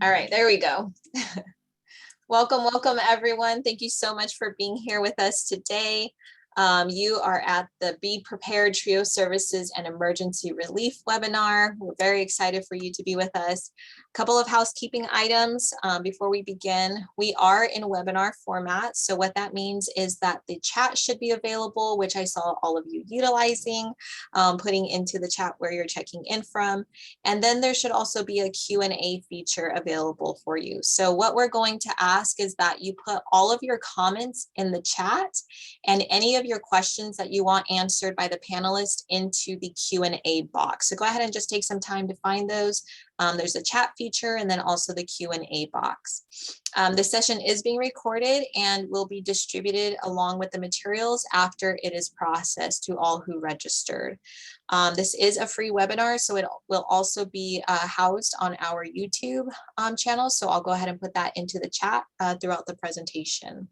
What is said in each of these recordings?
All right, there we go. Welcome everyone. Thank you so much for being here with us today. You are at the Be Prepared Trio Services and Emergency Relief webinar. We're very excited for you to be with us. A couple of housekeeping items before we begin. We are in webinar format. So what that means is that the chat should be available, which I saw all of you utilizing, putting into the chat where you're checking in from. And then there should also be a Q&A feature available for you. So what we're going to ask is that you put all of your comments in the chat and any of your questions that you want answered by the panelists into the Q&A box. So go ahead and just take some time to find those. There's a chat feature and then also the Q&A box. The session is being recorded and will be distributed along with the materials after it is processed to all who registered. This is a free webinar, so it will also be housed on our YouTube channel. So I'll go ahead and put that into the chat throughout the presentation.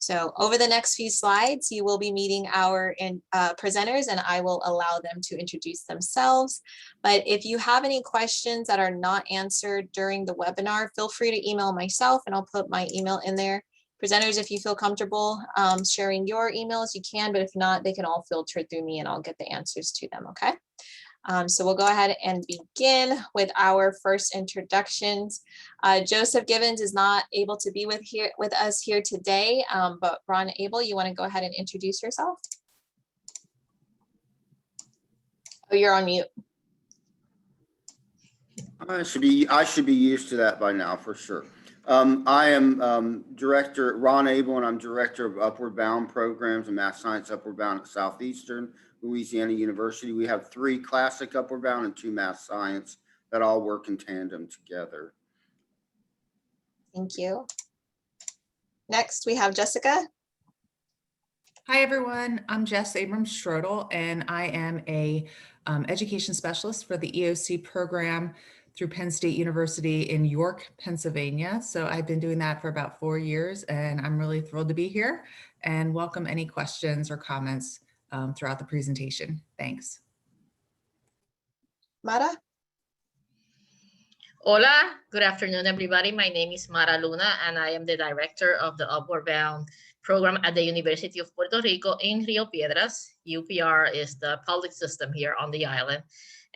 So over the next few slides, you will be meeting our presenters and I will allow them to introduce themselves. But if you have any questions that are not answered during the webinar, feel free to email myself and I'll put my email in there. Presenters, if you feel comfortable sharing your emails, you can, but if not, they can all filter through me and I'll get the answers to them, okay? So we'll go ahead and begin with our first introductions. Joseph Givens is not able to be with us here today, but Ron Abel, you want to go ahead and introduce yourself? Oh, you're on mute. I should be used to that by now for sure. I am Director Ron Abel, and I'm Director of Upward Bound Programs and Math Science Upward Bound at Southeastern Louisiana University. We have 3 classic Upward Bound and 2 Math Science that all work in tandem together. Thank you. Next, we have Jessica. Hi, everyone. I'm Jess Abrams Strodel, and I am a education specialist for the EOC program through Penn State University in York, Pennsylvania. So I've been doing that for about 4 years, and I'm really thrilled to be here and welcome any questions or comments throughout the presentation. Thanks. Mara. Hola, good afternoon, everybody. My name is Mara Luna, and I am the director of the Upward Bound program at the University of Puerto Rico in Rio Piedras. UPR is the public system here on the island.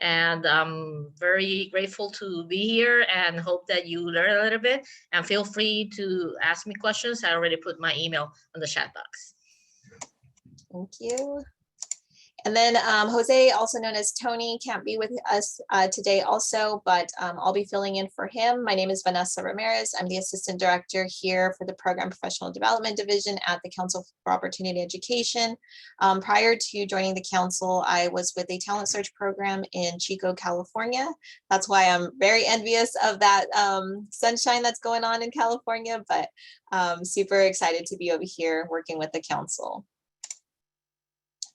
And I'm very grateful to be here and hope that you learn a little bit. And feel free to ask me questions. I already put my email on the chat box. Thank you. And then Jose, also known as Tony, can't be with us today also, but I'll be filling in for him. My name is Vanessa Ramirez. I'm the Assistant Director here for the Program Professional Development Division at the Council for Opportunity Education. Prior to joining the Council, I was with a talent search program in Chico, California. That's why I'm very envious of that sunshine that's going on in California, but super excited to be over here working with the Council.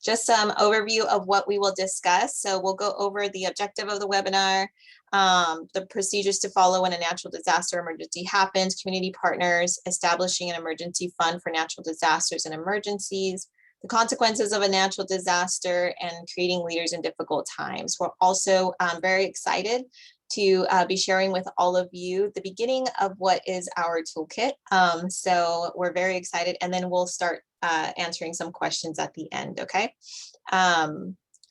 Just some overview of what we will discuss. So we'll go over the objective of the webinar, the procedures to follow when a natural disaster emergency happens, community partners, establishing an emergency fund for natural disasters and emergencies, the consequences of a natural disaster, and creating leaders in difficult times. We're also very excited to be sharing with all of you the beginning of what is our toolkit. So we're very excited, and then we'll start answering some questions at the end, okay?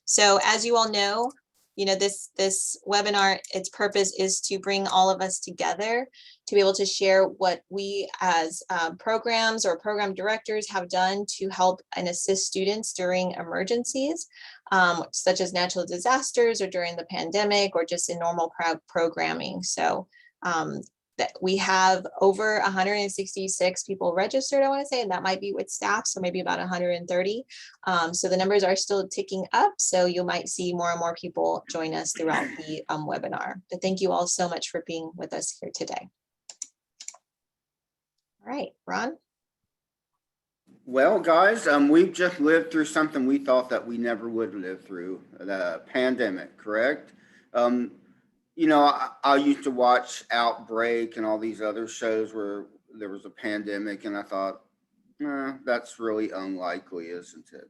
So as you all know, this webinar, its purpose is to bring all of us together to be able to share what we as programs or program directors have done to help and assist students during emergencies, such as natural disasters or during the pandemic or just in normal programming. So that we have over 166 people registered, I want to say, and that might be with staff, so maybe about 130. So the numbers are still ticking up, so you might see more and more people join us throughout the webinar. But thank you all so much for being with us here today. All right, Ron. Well, guys, we've just lived through something we thought that we never would live through, the pandemic, correct? I used to watch Outbreak and all these other shows where there was a pandemic, and I thought, that's really unlikely, isn't it?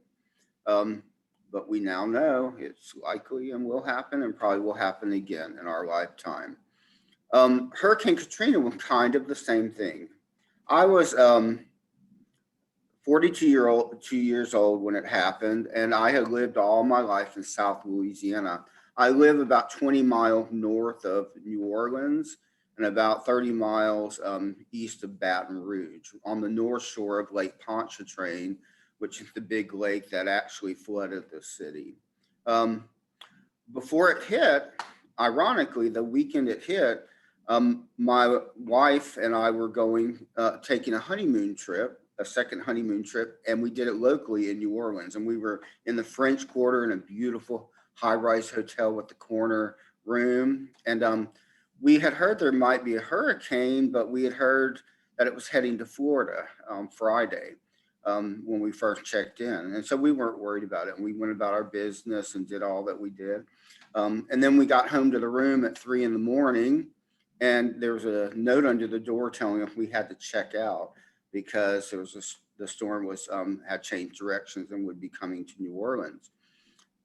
But we now know it's likely and will happen and probably will happen again in our lifetime. Hurricane Katrina was kind of the same thing. I was 42 years old when it happened, and I had lived all my life in South Louisiana. I live about 20 miles north of New Orleans and about 30 miles east of Baton Rouge on the north shore of Lake Pontchartrain, which is the big lake that actually flooded the city. Before it hit, ironically, the weekend it hit, my wife and I were taking a honeymoon trip, a second honeymoon trip, and we did it locally in New Orleans. And we were in the French Quarter in a beautiful high-rise hotel with the corner room. And we had heard there might be a hurricane, but we had heard that it was heading to Florida Friday when we first checked in. And so we weren't worried about it. And we went about our business and did all that we did. And then we got home to the room at 3 a.m. and there was a note under the door telling us we had to check out because there was the storm had changed directions and would be coming to New Orleans.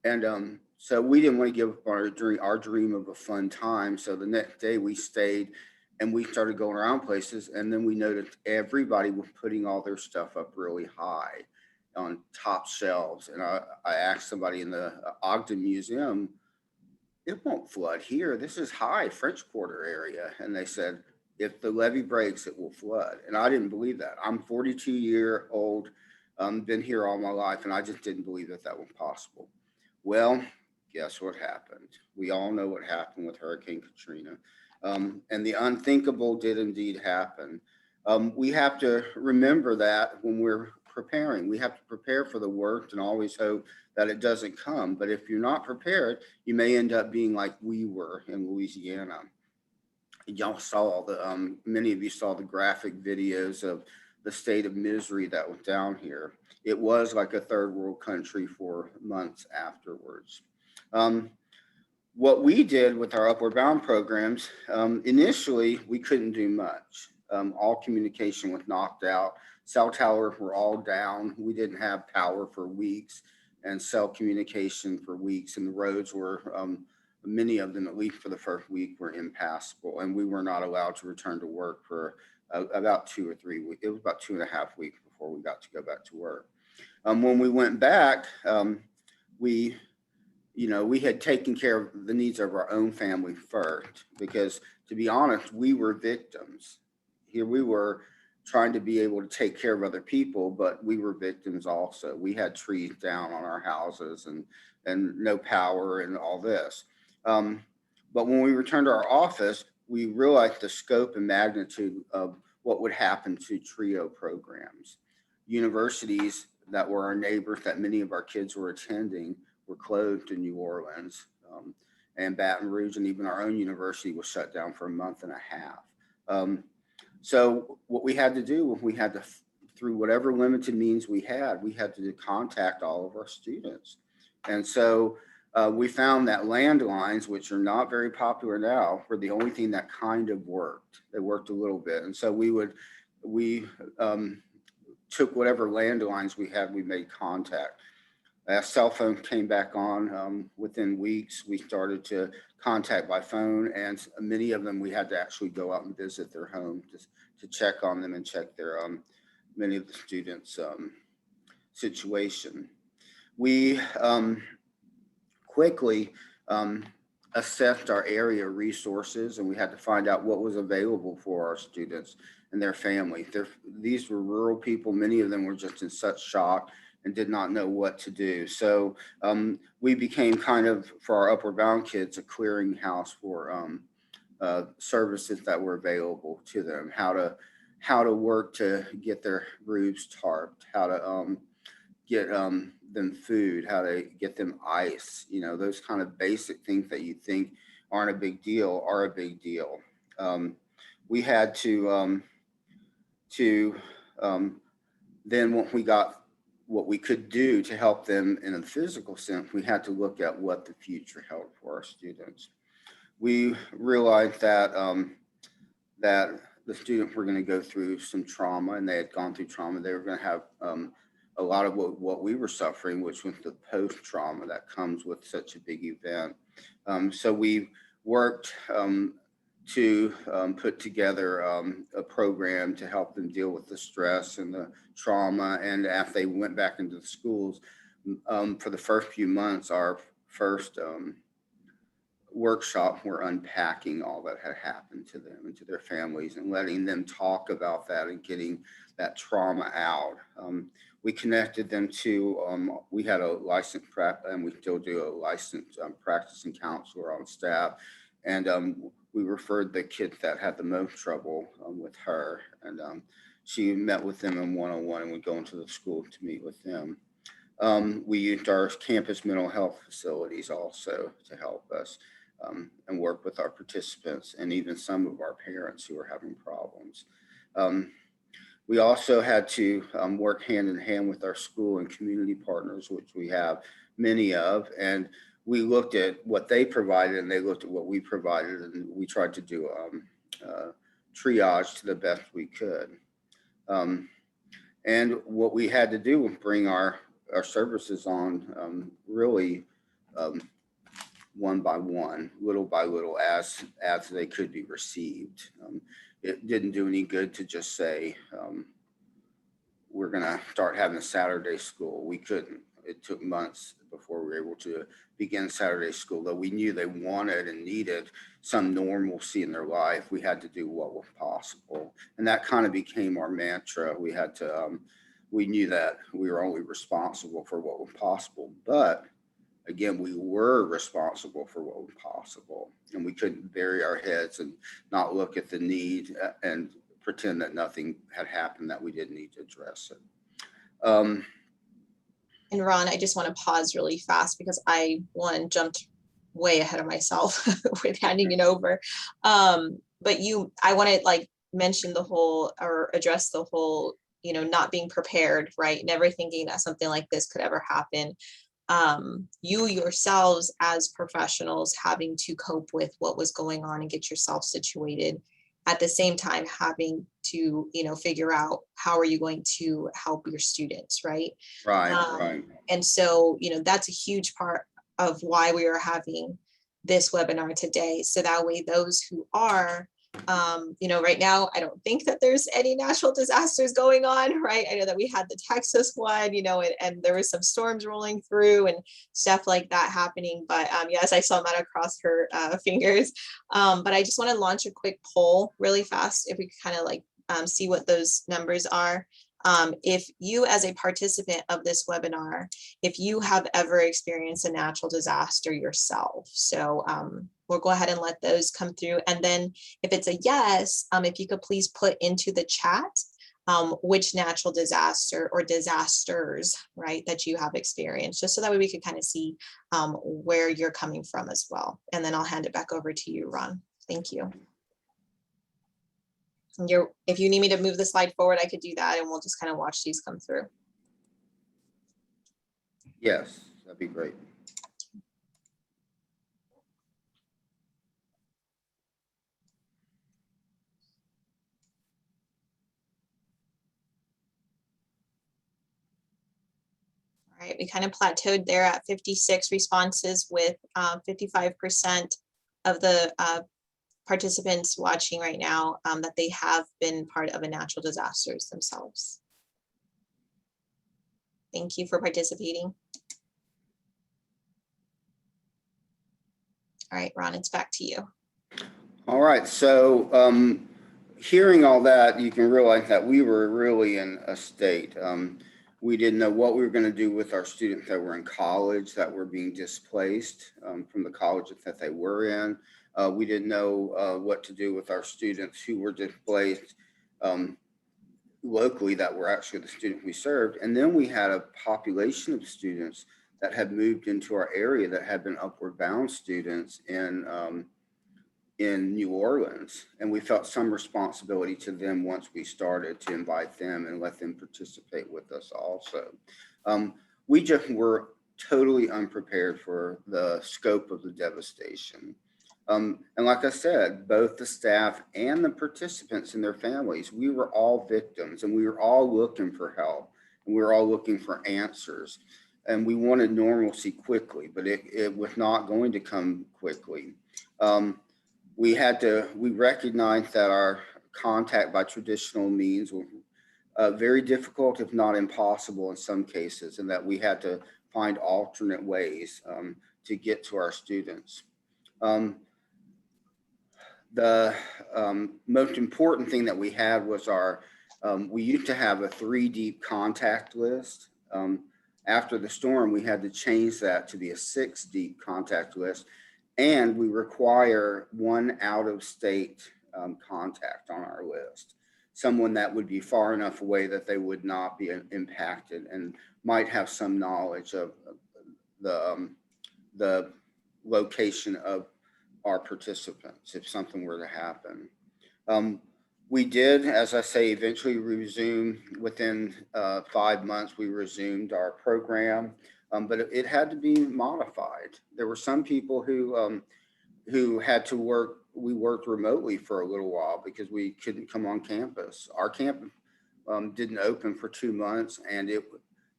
And so we didn't want to give up our dream of a fun time. So the next day we stayed and we started going around places. And then we noticed everybody was putting all their stuff up really high on top shelves. And I asked somebody in the Ogden Museum, it won't flood here. This is high French Quarter area. And they said, if the levee breaks, it will flood. And I didn't believe that. I'm 42-year-old, been here all my life, and I just didn't believe that that was possible. Well, guess what happened? We all know what happened with Hurricane Katrina. And the unthinkable did indeed happen. We have to remember that when we're preparing. We have to prepare for the worst and always hope that it doesn't come. But if you're not prepared, you may end up being like we were in Louisiana. Y'all saw many of you saw the graphic videos of the state of misery that was down here. It was like a third world country for months afterwards. What we did with our Upward Bound programs, initially we couldn't do much. All communication was knocked out. Cell towers were all down. We didn't have power for weeks and cell communication for weeks, and the roads were many of them, at least for the first week, were impassable, and we were not allowed to return to work for about 2 or 3 weeks. It was about 2.5 weeks before we got to go back to work. When we went back, we had taken care of the needs of our own family first, because to be honest, we were victims. Here we were trying to be able to take care of other people, but we were victims also. We had trees down on our houses and no power and all this. But when we returned to our office, we realized the scope and magnitude of what would happen to TRIO programs. Universities that were our neighbors that many of our kids were attending were closed in New Orleans, and Baton Rouge, and even our own university was shut down for a month and a half. So what we had to do, we had to, through whatever limited means we had to contact all of our students. And so we found that landlines, which are not very popular now, were the only thing that kind of worked. They worked a little bit. And so we took whatever landlines we had, we made contact. As cell phone came back on, within weeks, we started to contact by phone, and many of them we had to actually go out and visit their home to check on them and check their many of the students' situation. We quickly assessed our area resources, and we had to find out what was available for our students and their families. These were rural people. Many of them were just in such shock and did not know what to do. So we became kind of, for our Upward Bound kids, a clearinghouse for services that were available to them, how to work to get their roofs tarped, how to get them food, how to get them ice, those kind of basic things that you think aren't a big deal are a big deal. We had to then when we got what we could do to help them in a physical sense, we had to look at what the future held for our students. We realized that that the students were going to go through some trauma, and they had gone through trauma. They were going to have a lot of what we were suffering, which was the post-trauma that comes with such a big event. So we worked to put together a program to help them deal with the stress and the trauma. And after they went back into the schools, for the first few months, our first workshop, we're unpacking all that had happened to them and to their families and letting them talk about that and getting that trauma out. We connected them to, we had a licensed prep, and we still do a licensed practicing counselor on staff. And we referred the kids that had the most trouble with her. And she met with them in one-on-one, and would go into the school to meet with them. We used our campus mental health facilities also to help us and work with our participants and even some of our parents who are having problems. We also had to work hand in hand with our school and community partners, which we have many of. And we looked at what they provided, and they looked at what we provided, and we tried to do triage to the best we could. And what we had to do was bring our services on really one by one, little by little, as they could be received. It didn't do any good to just say, we're gonna start having a Saturday school. We couldn't. It took months before we were able to begin Saturday school, though we knew they wanted and needed some normalcy in their life. We had to do what was possible. And that kind of became our mantra. We had to, we knew that we were only responsible for what was possible, but again, we were responsible for what was possible, and we couldn't bury our heads and not look at the need and pretend that nothing had happened, that we didn't need to address it. And Ron, I just want to pause really fast because I, jumped way ahead of myself with handing it over. But I want to mention the whole, or address the whole, not being prepared, right? Never thinking that something like this could ever happen. You yourselves as professionals having to cope with what was going on and get yourself situated, at the same time having to figure out how are you going to help your students, right? Right. And so that's a huge part of why we are having this webinar today, so that way those who are right now, I don't think that there's any natural disasters going on, right? I know that we had the Texas one, and there was some storms rolling through and stuff like that happening. But yes, I saw that across her fingers. But I just want to launch a quick poll really fast, if we could kind of see what those numbers are. If you, as a participant of this webinar, if you have ever experienced a natural disaster yourself. So we'll go ahead and let those come through. And then if it's a yes, if you could please put into the chat which natural disaster or disasters, right, that you have experienced, just so that way we could kind of see where you're coming from as well. And then I'll hand it back over to you, Ron. Thank you. If you need me to move the slide forward, I could do that, and we'll just kind of watch these come through. Yes, that'd be great. All right, we kind of plateaued there at 56 responses, with 55% of the participants watching right now that they have been part of a natural disasters themselves. Thank you for participating. All right, Ron, it's back to you. All right, so hearing all that, you can realize that we were really in a state. We didn't know what we were going to do with our students that were in college, that were being displaced from the colleges that they were in. We didn't know what to do with our students who were displaced locally, that were actually the students we served. And then we had a population of students that had moved into our area that had been upward bound students in New Orleans. And we felt some responsibility to them once we started to invite them and let them participate with us also. We just were totally unprepared for the scope of the devastation. And like I said, both the staff and the participants and their families, we were all victims, and we were all looking for help, and we were all looking for answers. And we wanted normalcy quickly, but it was not going to come quickly. we recognized that our contact by traditional means were very difficult, if not impossible in some cases, and that we had to find alternate ways to get to our students. The most important thing that we had was we used to have a 3 deep contact list. After the storm, we had to change that to be a 6 deep contact list. And we require 1 out-of-state contact on our list. Someone that would be far enough away that they would not be impacted and might have some knowledge of the location of our participants if something were to happen. We did, as I say, eventually resume within 5 months. We resumed our program, but it had to be modified. There were some people who had to work. We worked remotely for a little while because we couldn't come on campus. Our camp didn't open for 2 months, and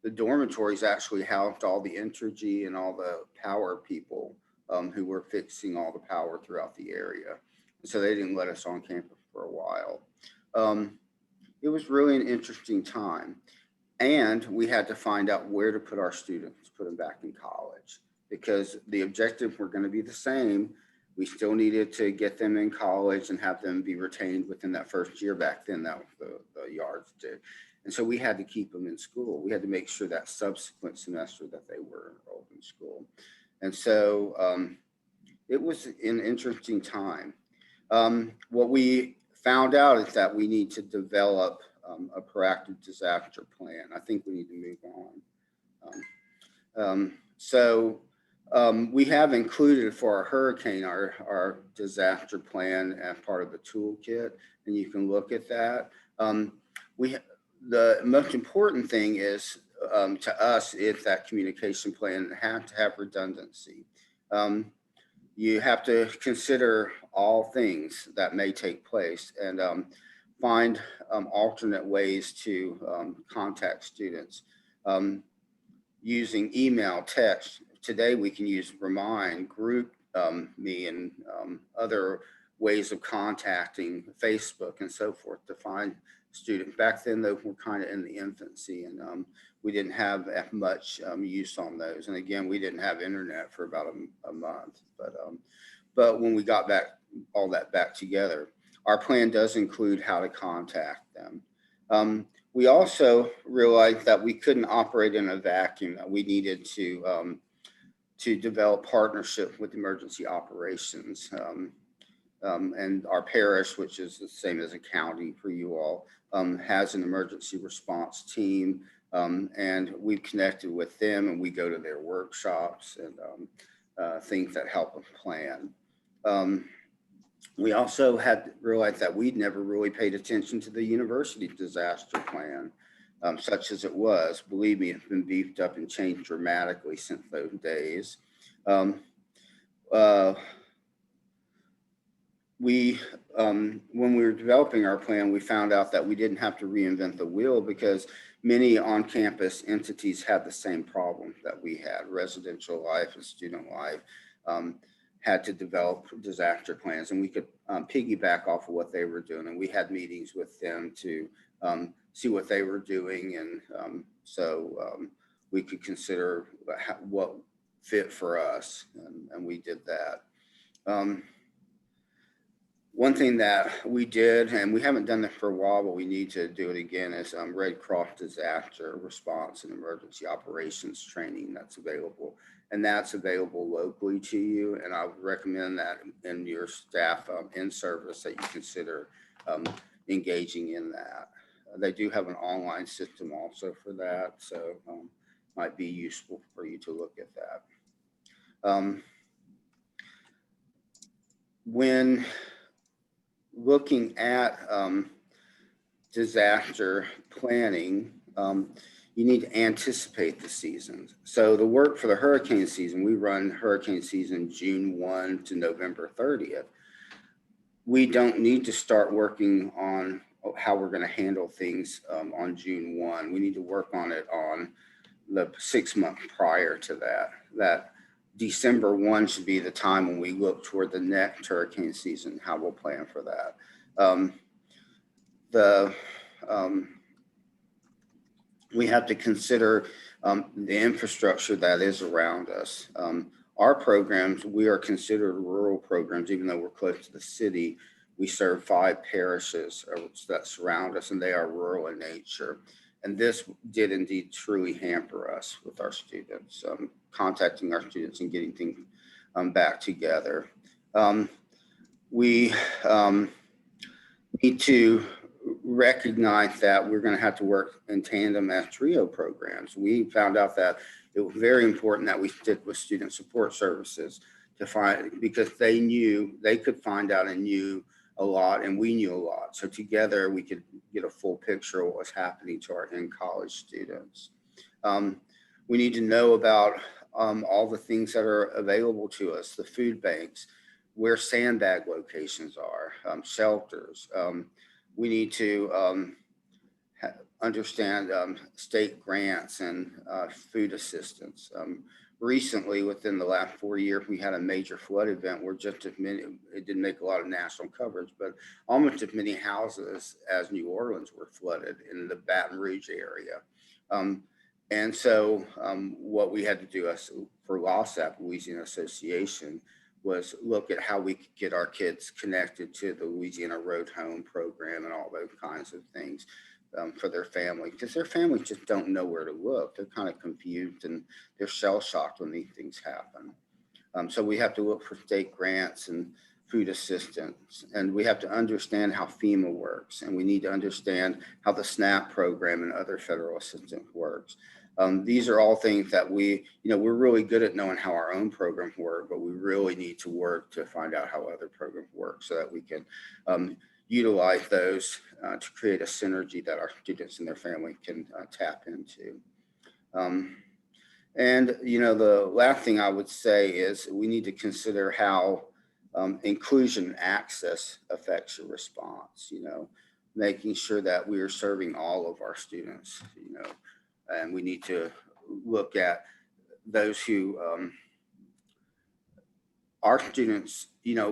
the dormitories actually housed all the Entergy and all the power people who were fixing all the power throughout the area. So they didn't let us on campus for a while. It was really an interesting time. And we had to find out where to put our students, put them back in college, because the objectives were going to be the same. We still needed to get them in college and have them be retained within that first year. Back then, that was the yards did. And so we had to keep them in school. We had to make sure that subsequent semester that they were enrolled in school. And so it was an interesting time. What we found out is that we need to develop a proactive disaster plan. I think we need to move on. We have included for our hurricane, our disaster plan as part of the toolkit, and you can look at that. The most important thing is to us is that communication plan has to have redundancy. You have to consider all things that may take place and find alternate ways to contact students using email, text. Today we can use Remind, Group Me, and other ways of contacting, Facebook and so forth, to find students. Back then, they were kind of in the infancy, and we didn't have as much use on those. And again, we didn't have internet for about a month. But when we got all that back together, our plan does include how to contact them. We also realized that we couldn't operate in a vacuum, that we needed to develop partnership with emergency operations. And our parish, which is the same as a county for you all, has an emergency response team. And we've connected with them, and we go to their workshops and things that help them plan. We also had realized that we'd never really paid attention to the university disaster plan, such as it was. Believe me, it's been beefed up and changed dramatically since those days. When we were developing our plan, we found out that we didn't have to reinvent the wheel, because many on-campus entities had the same problem that we had. Residential life and student life had to develop disaster plans, and we could piggyback off of what they were doing. And we had meetings with them to see what they were doing, and so we could consider what fit for us, and we did that. One thing that we did, and we haven't done it for a while, but we need to do it again, is Red Cross disaster response and emergency operations training that's available. And that's available locally to you. And I would recommend that in your staff in service that you consider engaging in that. They do have an online system also for that. So might be useful for you to look at that. When looking at disaster planning, you need to anticipate the seasons. So the work for the hurricane season, we run hurricane season June 1 to November 30th. We don't need to start working on how we're going to handle things on June 1. We need to work on it on the 6 months prior to that December 1 should be the time when we look toward the next hurricane season, how we'll plan for that. We have to consider the infrastructure that is around us. Our programs, we are considered rural programs, even though we're close to the city. We serve 5 parishes that surround us, and they are rural in nature. And this did indeed truly hamper us with our students, contacting our students and getting things back together. We need to recognize that we're going to have to work in tandem as trio programs. We found out that it was very important that we stick with student support services to find, because they knew, they could find out and knew a lot, and we knew a lot. So together we could get a full picture of what's happening to our in-college students. We need to know about all the things that are available to us, the food banks, where sandbag locations are, shelters. We need to understand state grants and food assistance. Recently, within the last 4 years, we had a major flood event where just as many, it didn't make a lot of national coverage, but almost as many houses as New Orleans were flooded in the Baton Rouge area. And so what we had to do for LASAP, Louisiana Association, was look at how we could get our kids connected to the Louisiana Road Home program and all those kinds of things for their family, because their families just don't know where to look. They're kind of confused and they're shell shocked when these things happen. So we have to look for state grants and food assistance, and we have to understand how FEMA works, and we need to understand how the SNAP program and other federal assistance works. These are all things that we're really good at knowing how our own programs work, but we really need to work to find out how other programs work so that we can utilize those to create a synergy that our students and their family can tap into. And the last thing I would say is we need to consider how inclusion and access affects your response, making sure that we are serving all of our students, and we need to look at those who our students,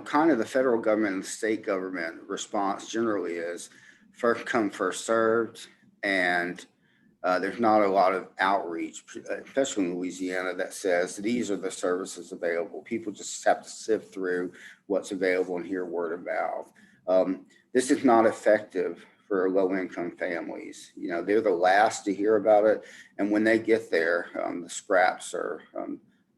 kind of the federal government and the state government response generally is first come, first served. And there's not a lot of outreach, especially in Louisiana, that says these are the services available. People just have to sift through what's available and hear word of mouth. This is not effective for low-income families. They're the last to hear about it. And when they get there, the scraps are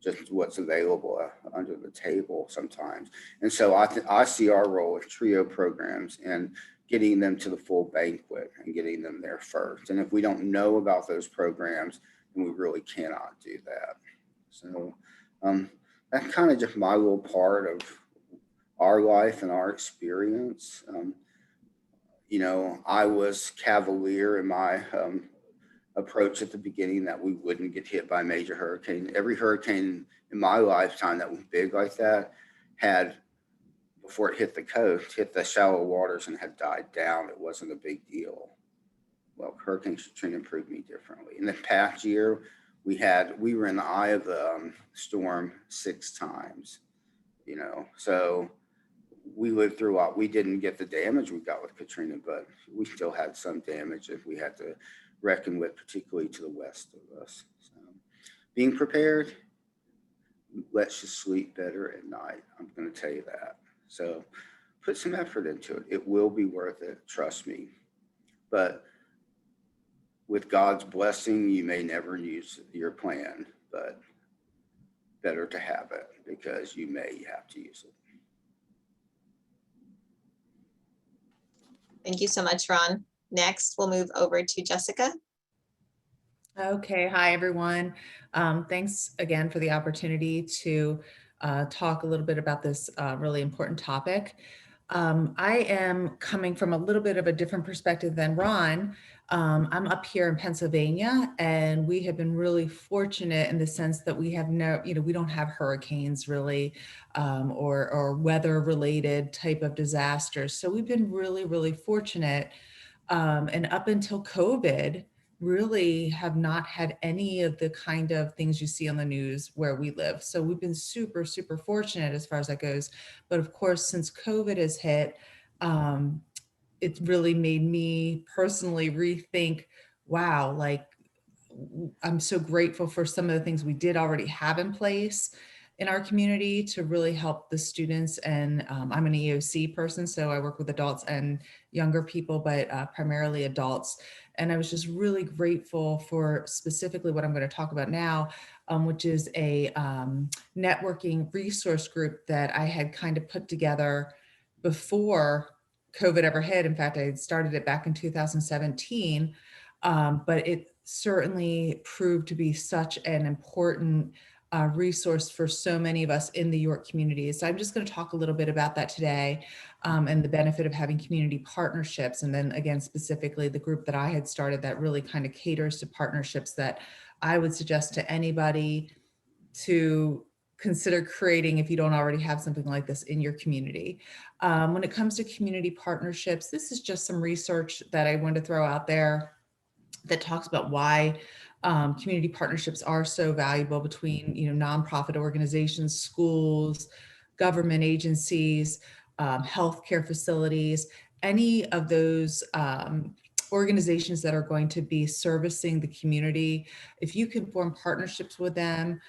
just what's available under the table sometimes. And so I see our role with trio programs and getting them to the full banquet and getting them there first. And if we don't know about those programs, then we really cannot do that. So that's kind of just my little part of our life and our experience. I was cavalier in my approach at the beginning that we wouldn't get hit by a major hurricane. Every hurricane in my lifetime that was big like that had, before it hit the coast, hit the shallow waters and had died down. It wasn't a big deal. Well, Hurricane Katrina proved me differently. In the past year, we were in the eye of the storm 6 times, so we lived through a lot. We didn't get the damage we got with Katrina, but we still had some damage that we had to reckon with, particularly to the west of us. So being prepared lets you sleep better at night. I'm going to tell you that. So put some effort into it. It will be worth it. Trust me. But with God's blessing, you may never use your plan, but better to have it because you may have to use it. Thank you so much, Ron. Next, we'll move over to Jessica. Okay, hi everyone. Thanks again for the opportunity to talk a little bit about this really important topic. I am coming from a little bit of a different perspective than Ron. I'm up here in Pennsylvania, and we have been really fortunate in the sense that we have we don't have hurricanes really, or weather-related type of disasters. So we've been really, really fortunate. And up until COVID, really have not had any of the kind of things you see on the news where we live. So we've been super, super fortunate as far as that goes. But of course, since COVID has hit, it's really made me personally rethink, wow, like I'm so grateful for some of the things we did already have in place in our community to really help the students. And I'm an EOC person, so I work with adults and younger people, but primarily adults. And I was just really grateful for specifically what I'm going to talk about now, which is a networking resource group that I had kind of put together before COVID ever hit. In fact, I had started it back in 2017, but it certainly proved to be such an important resource for so many of us in the York community. So I'm just going to talk a little bit about that today, and the benefit of having community partnerships. And then again, specifically the group that I had started that really kind of caters to partnerships that I would suggest to anybody to consider creating if you don't already have something like this in your community. When it comes to community partnerships, this is just some research that I wanted to throw out there that talks about why community partnerships are so valuable between, nonprofit organizations, schools, government agencies, healthcare facilities, any of those organizations that are going to be servicing the community. If you can form partnerships with them,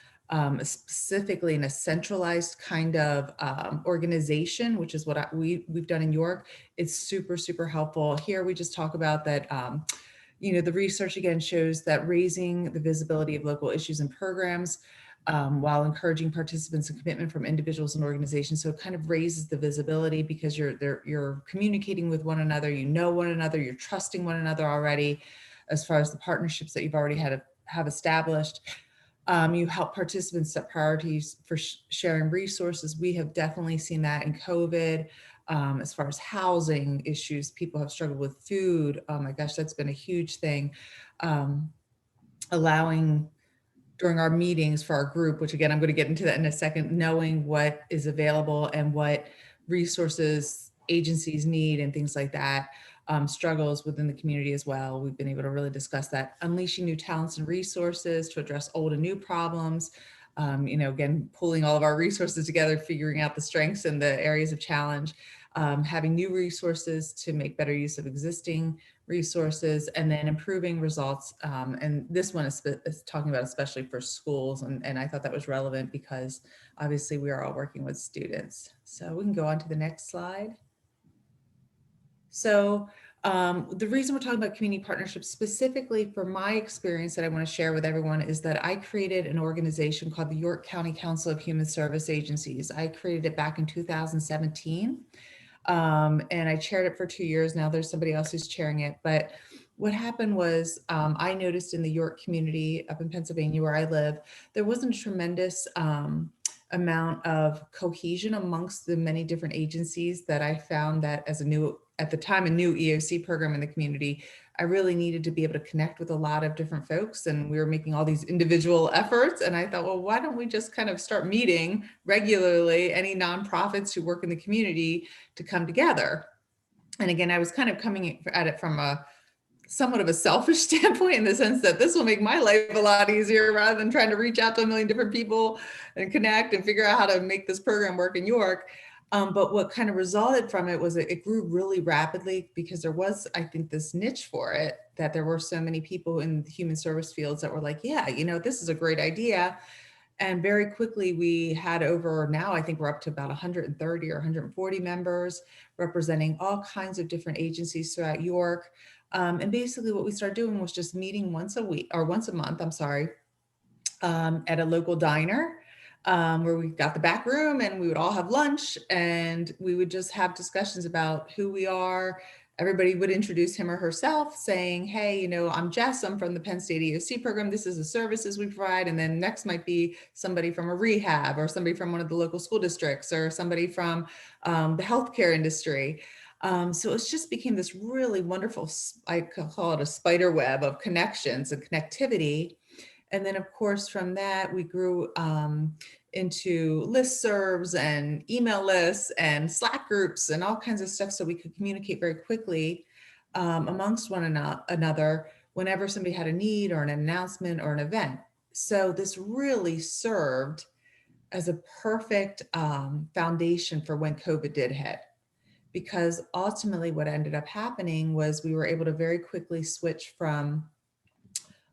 specifically in a centralized kind of organization, which is what we've done in York, it's super, super helpful. Here we just talk about that. The research again shows that raising the visibility of local issues and programs while encouraging participants and commitment from individuals and organizations. So it kind of raises the visibility because you're communicating with one another, one another, you're trusting one another already as far as the partnerships that you've already have established. You help participants set priorities for sharing resources. We have definitely seen that in COVID. As far as housing issues, people have struggled with food. Oh my gosh, that's been a huge thing. Allowing during our meetings for our group, which again, I'm going to get into that in a second, knowing what is available and what resources agencies need and things like that, struggles within the community as well. We've been able to really discuss that, unleashing new talents and resources to address old and new problems. Again, pulling all of our resources together, figuring out the strengths and the areas of challenge, having new resources to make better use of existing resources, and then improving results. And this one is talking about especially for schools. And I thought that was relevant because obviously we are all working with students. So we can go on to the next slide. So the reason we're talking about community partnerships specifically for my experience that I want to share with everyone is that I created an organization called the York County Council of Human Service Agencies. I created it back in 2017. And I chaired it for 2 years. Now there's somebody else who's chairing it. But what happened was I noticed in the York community up in Pennsylvania where I live, there wasn't a tremendous amount of cohesion amongst the many different agencies that I found that at the time, a new EOC program in the community, I really needed to be able to connect with a lot of different folks, and we were making all these individual efforts. And I thought, well, why don't we just kind of start meeting regularly, any nonprofits who work in the community to come together? And again, I was kind of coming at it from a somewhat of a selfish standpoint in the sense that this will make my life a lot easier rather than trying to reach out to a million different people and connect and figure out how to make this program work in York. But what kind of resulted from it was that it grew really rapidly because there was, I think, this niche for it, that there were so many people in the human service fields that were like, yeah, this is a great idea. And very quickly we had now I think we're up to about 130 or 140 members representing all kinds of different agencies throughout York. And basically what we started doing was just meeting once a month, at a local diner. Where we got the back room and we would all have lunch and we would just have discussions about who we are. Everybody would introduce him or herself saying, hey, I'm Jess, I'm from the Penn State EOC program. This is the services we provide. And then next might be somebody from a rehab or somebody from one of the local school districts or somebody from the healthcare industry. So it just became this really wonderful, I call it a spider web of connections and connectivity. And then, of course, from that, we grew into listservs and email lists and Slack groups and all kinds of stuff so we could communicate very quickly amongst one another whenever somebody had a need or an announcement or an event. So this really served as a perfect foundation for when COVID did hit, because ultimately what ended up happening was we were able to very quickly switch from,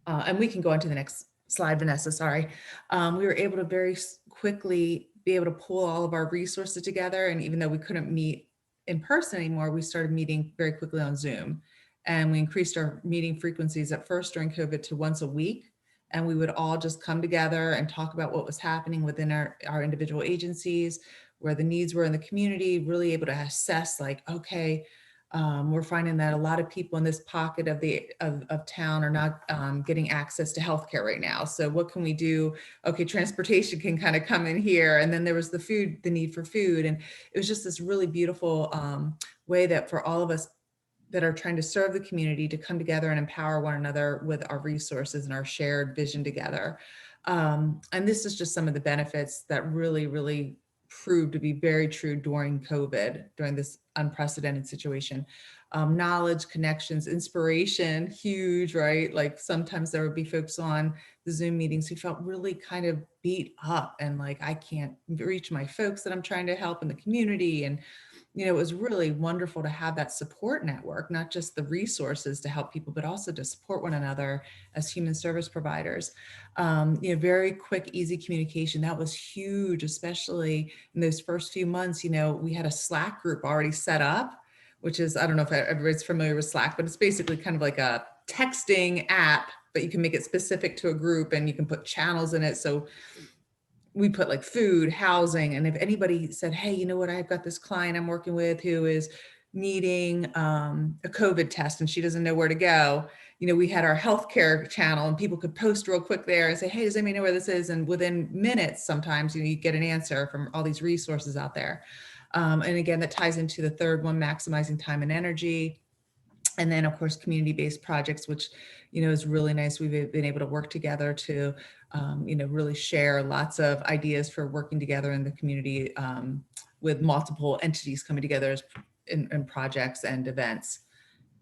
and we can go on to the next slide, Vanessa, sorry. We were able to very quickly be able to pull all of our resources together. And even though we couldn't meet in person anymore, we started meeting very quickly on Zoom. And we increased our meeting frequencies at first during COVID to once a week. And we would all just come together and talk about what was happening within our individual agencies, where the needs were in the community, really able to assess like, okay, we're finding that a lot of people in this pocket of town are not getting access to healthcare right now. So what can we do? Okay, transportation can kind of come in here. And then there was the need for food. And it was just this really beautiful way that for all of us that are trying to serve the community to come together and empower one another with our resources and our shared vision together. And this is just some of the benefits that really, really proved to be very true during COVID, during this unprecedented situation. Knowledge, connections, inspiration, huge, right? Like sometimes there would be folks on the Zoom meetings who felt really kind of beat up and like, I can't reach my folks that I'm trying to help in the community. And you know, it was really wonderful to have that support network, not just the resources to help people, but also to support one another as human service providers. You know, very quick, easy communication. That was huge, especially in those first few months. You know, we had a Slack group already set up, which is, I don't know if everybody's familiar with Slack, but it's basically kind of like a texting app, but you can make it specific to a group and you can put channels in it. So we put like food, housing, and if anybody said, hey, you know what, I've got this client I'm working with who is needing a COVID test and she doesn't know where to go, you know, we had our healthcare channel and people could post real quick there and say, hey, does anybody know where this is? And within minutes, sometimes you get an answer from all these resources out there. And again, that ties into the third one, maximizing time and energy. And then of course, community-based projects, which, you know, is really nice. We've been able to work together to, you know, really share lots of ideas for working together in the community with multiple entities coming together in projects and events.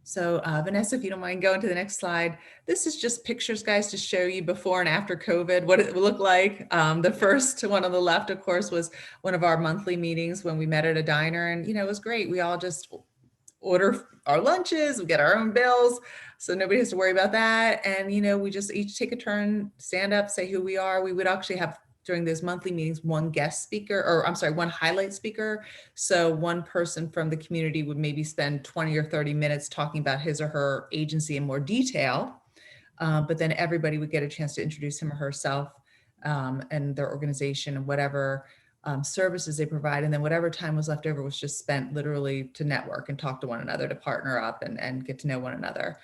So Vanessa, if you don't mind going to the next slide. This is just pictures, guys, to show you before and after COVID, what it looked like. The first one on the left, of course, was one of our monthly meetings when we met at a diner. And, you know, it was great. We all just order our lunches, we get our own bills, so nobody has to worry about that. And, you know, we just each take a turn, stand up, say who we are. We would actually have during those monthly meetings, one guest speaker, or I'm sorry, one highlight speaker. So one person from the community would maybe spend 20 or 30 minutes talking about his or her agency in more detail. But then everybody would get a chance to introduce him or herself and their organization and whatever services they provide. And then whatever time was left over was just spent literally to network and talk to one another, to partner up and get to know one another.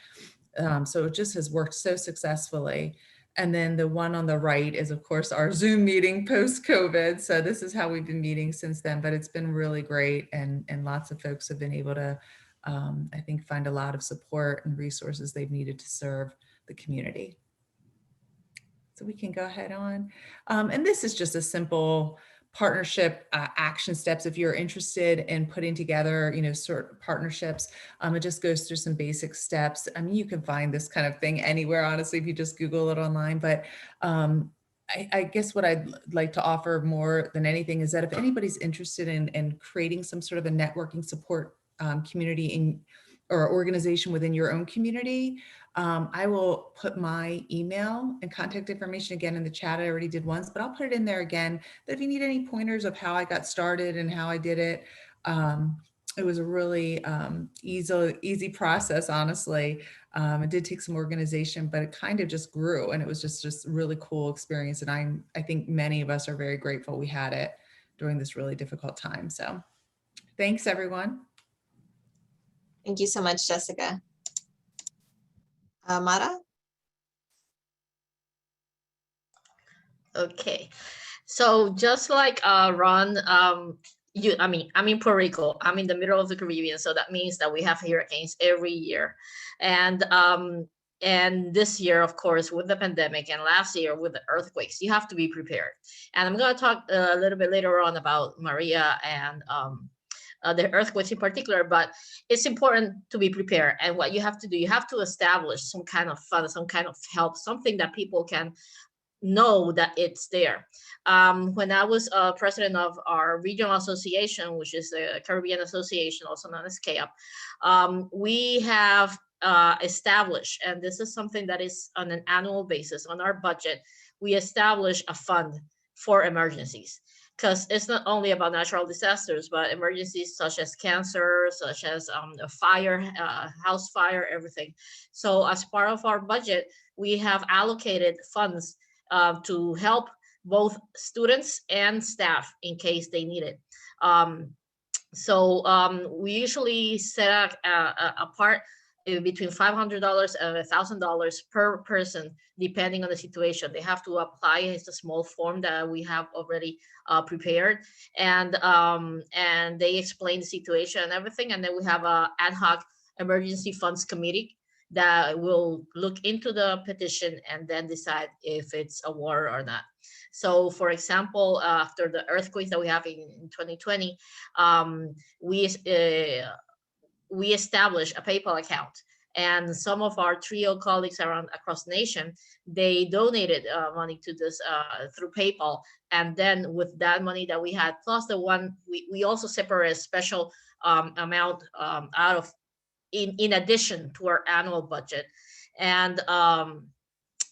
So it just has worked so successfully. And then the one on the right is, of course, our Zoom meeting post-COVID. So this is how we've been meeting since then, but it's been really great. And lots of folks have been able to, I think, find a lot of support and resources they've needed to serve the community. So we can go ahead on. And this is just a simple partnership action steps. If you're interested in putting together, you know, sort of partnerships, it just goes through some basic steps. I mean, you can find this kind of thing anywhere, honestly, if you just Google it online. But I guess what I'd like to offer more than anything is that if anybody's interested in creating some sort of a networking support community in or organization within your own community, I will put my email and contact information again in the chat. I already did once, but I'll put it in there again. That if you need any pointers of how I got started and how I did it, it was a really easy process, honestly. It did take some organization, but it kind of just grew, and it was just a really cool experience. And I think many of us are very grateful we had it during this really difficult time. So thanks, everyone. Thank you so much, Jessica. Mara? Okay, so just like Ron, I'm in Puerto Rico. I'm in the middle of the Caribbean, so that means that we have hurricanes every year, and this year, of course, with the pandemic, and last year with the earthquakes, you have to be prepared. And I'm going to talk a little bit later on about Maria and the earthquakes in particular, but it's important to be prepared. And what you have to do, you have to establish some kind of fund, some kind of help, something that people can know that it's there. When I was president of our regional association, which is the Caribbean Association, also known as CAP, we have established, and this is something that is on an annual basis on our budget, we establish a fund for emergencies. Because it's not only about natural disasters, but emergencies such as cancer, such as a fire, house fire, everything. So as part of our budget, we have allocated funds to help both students and staff in case they need it. We usually set apart between $500 and $1,000 per person, depending on the situation. They have to apply. It's a small form that we have already prepared, and they explain the situation and everything. And then we have a ad hoc emergency funds committee that will look into the petition and then decide if it's a war or not. So, for example, after the earthquakes that we have in 2020, we established a PayPal account, and some of our TRIO colleagues across the nation, they donated money to this through PayPal. And then with that money that we had, plus the one, we also separate a special amount out of, in addition to our annual budget. And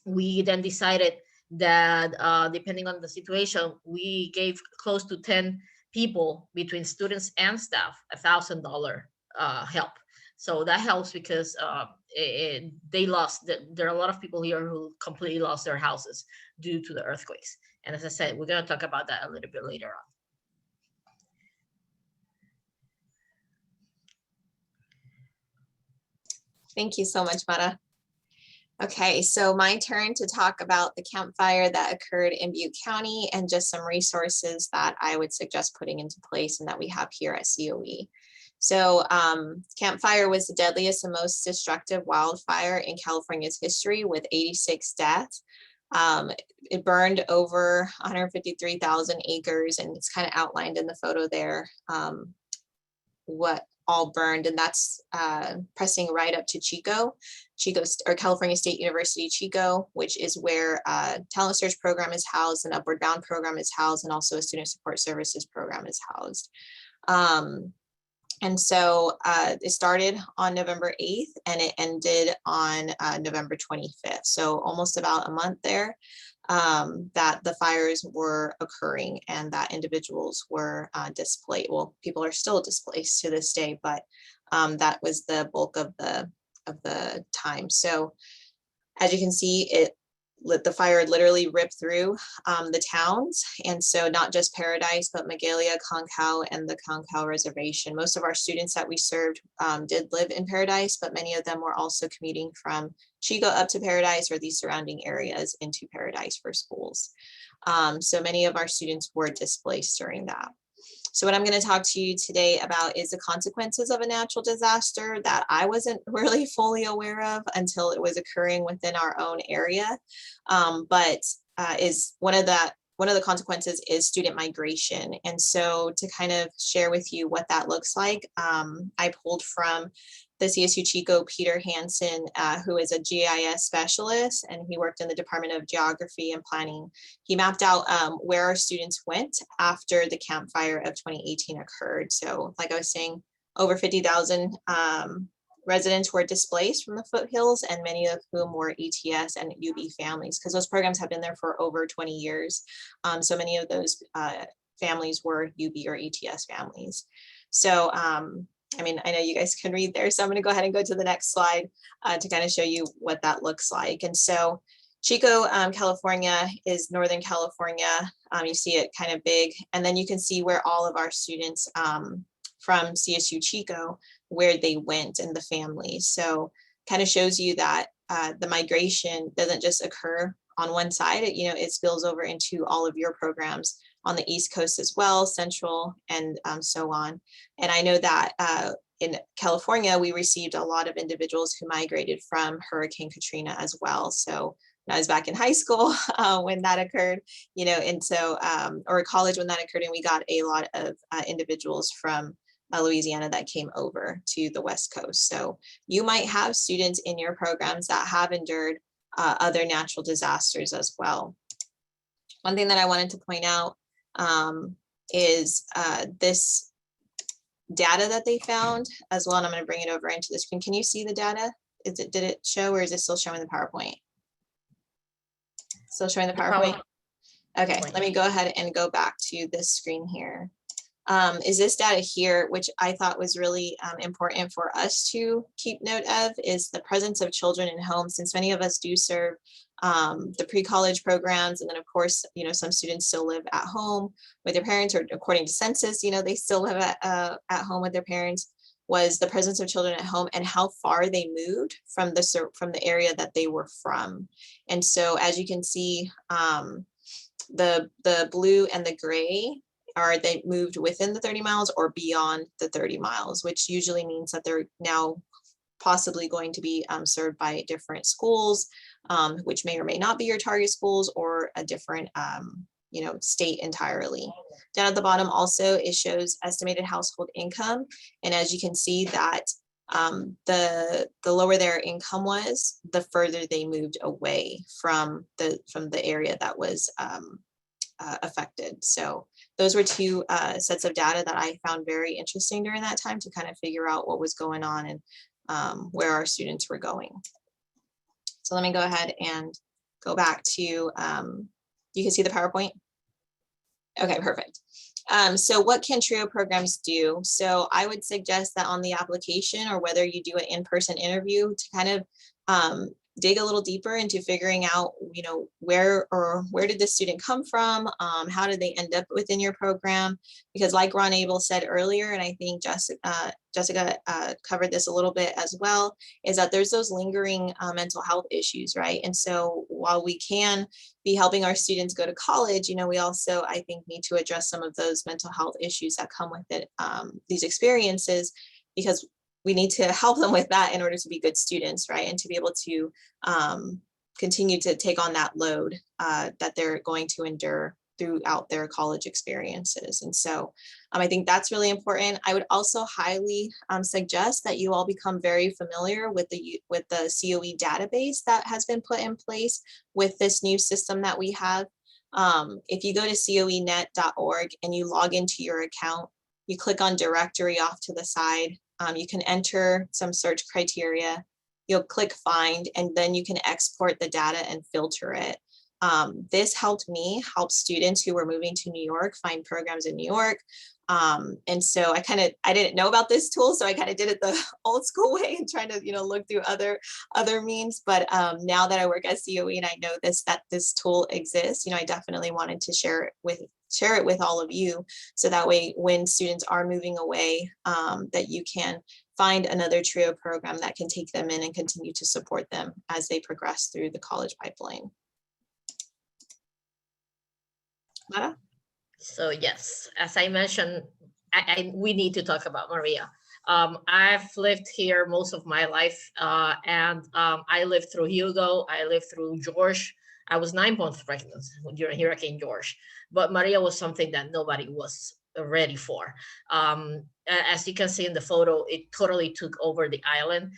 we then decided that depending on the situation, we gave close to 10 people between students and staff $1,000 help. So that helps because they lost, there are a lot of people here who completely lost their houses due to the earthquakes. And as I said, we're going to talk about that a little bit later on. Thank you so much, Mara. Okay, so my turn to talk about the campfire that occurred in Butte County and just some resources that I would suggest putting into place and that we have here at COE. So Campfire was the deadliest and most destructive wildfire in California's history with 86 deaths. It burned over 153,000 acres, and it's kind of outlined in the photo there what all burned, and that's pressing right up to Chico, or California State University, Chico, which is where Talent Search program is housed, an Upward Bound program is housed, and also a Student Support Services program is housed. And so it started on November 8th and it ended on November 25th. So almost about a month there that the fires were occurring and that individuals were displaced. Well, people are still displaced to this day, but that was the bulk of the time. So as you can see, the fire literally ripped through the towns. And so not just Paradise, but Magalia, Concow, and the Concow Reservation. Most of our students that we served did live in Paradise, but many of them were also commuting from Chico up to Paradise or these surrounding areas into Paradise for schools. So many of our students were displaced during that. So what I'm going to talk to you today about is the consequences of a natural disaster that I wasn't really fully aware of until it was occurring within our own area. But is one of the consequences is student migration. And so to kind of share with you what that looks like, I pulled from the CSU Chico, Peter Hansen, who is a GIS specialist, and he worked in the Department of Geography and Planning. He mapped out where our students went after the campfire of 2018 occurred. So like I was saying, over 50,000 residents were displaced from the foothills, and many of whom were ETS and UB families, because those programs have been there for over 20 years. So many of those families were UB or ETS families. So I mean, I know you guys can read there, so I'm going to go ahead and go to the next slide to kind of show you what that looks like. And so Chico, California is Northern California. You see it kind of big, and then you can see where all of our students from CSU Chico, where they went and the families. So kind of shows you that the migration doesn't just occur on one side, it spills over into all of your programs on the East Coast as well, Central, and so on. And I know that in California, we received a lot of individuals who migrated from Hurricane Katrina as well. So when I was back in high school when that occurred, and so, or college when that occurred, and we got a lot of individuals from Louisiana that came over to the West Coast. So you might have students in your programs that have endured other natural disasters as well. One thing that I wanted to point out is this data that they found as well. And I'm going to bring it over into the screen. Can you see the data? Did it show, or is it still showing the PowerPoint? Still showing the PowerPoint? Okay, let me go ahead and go back to this screen here. Is this data here, which I thought was really important for us to keep note of, is the presence of children in homes, since many of us do serve the pre-college programs. And then of course, you know, some students still live at home with their parents, or according to census, you know, they still live at home with their parents. Was the presence of children at home and how far they moved from the area that they were from. And so as you can see, the blue and the gray are they moved within the 30 miles or beyond the 30 miles, which usually means that they're now possibly going to be served by different schools, which may or may not be your target schools, or a different you know, state entirely. Down at the bottom also, it shows estimated household income. And as you can see that the lower their income was, the further they moved away from the area that was affected. So those were two sets of data that I found very interesting during that time to kind of figure out what was going on and where our students were going. So let me go ahead and go back to, you can see the PowerPoint? Okay, perfect. So what can TRIO programs do? So I would suggest that on the application, or whether you do an in-person interview, to kind of dig a little deeper into figuring out, you know, where did the student come from? How did they end up within your program? Because like Ron Abel said earlier, and I think Jessica covered this a little bit as well, is that there's those lingering mental health issues, right? And so while we can be helping our students go to college, you know, we also, I think, need to address some of those mental health issues that come with it, these experiences, because we need to help them with that in order to be good students, right? And to be able to continue to take on that load that they're going to endure throughout their college experiences. And so I think that's really important. I would also highly suggest that you all become very familiar with the COE database that has been put in place with this new system that we have. If you go to coenet.org and you log into your account, you click on directory off to the side. You can enter some search criteria, you'll click find, and then you can export the data and filter it. This helped me help students who were moving to New York find programs in New York. And so I didn't know about this tool, so I kind of did it the old school way and trying to, you know, look through other means. But now that I work at COE and I know that this tool exists, you know, I definitely wanted to share it with all of you, so that way when students are moving away, that you can find another TRIO program that can take them in and continue to support them as they progress through the college pipeline. Mara? So yes, as I mentioned, we need to talk about Maria. I've lived here most of my life, and I lived through Hugo, I lived through George. I was 9 months pregnant during Hurricane George, but Maria was something that nobody was ready for. As you can see in the photo, it totally took over the island.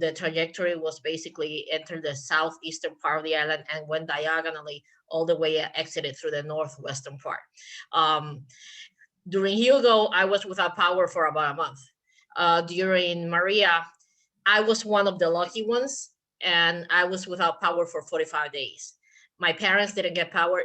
The trajectory was basically entered the southeastern part of the island and went diagonally all the way exited through the northwestern part. During Hugo, I was without power for about a month. During Maria, I was one of the lucky ones, and I was without power for 45 days. My parents didn't get power.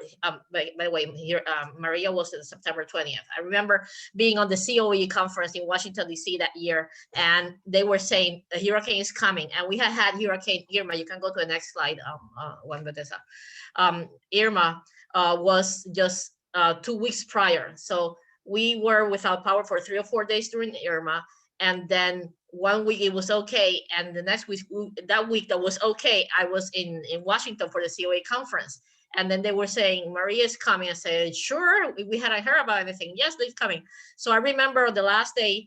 By the way, here, Maria was on September 20th. I remember being on the COE conference in Washington, D.C. that year, and they were saying the hurricane is coming. And we had Hurricane Irma. You can go to the next slide, Vanessa. Irma was just 2 weeks prior. So we were without power for 3 or 4 days during Irma. And then 1 week it was okay, and the next week, that week that was okay, I was in Washington for the COA conference, and then they were saying Maria is coming. I said, sure, we hadn't heard about anything. Yes, it's coming. So I remember the last day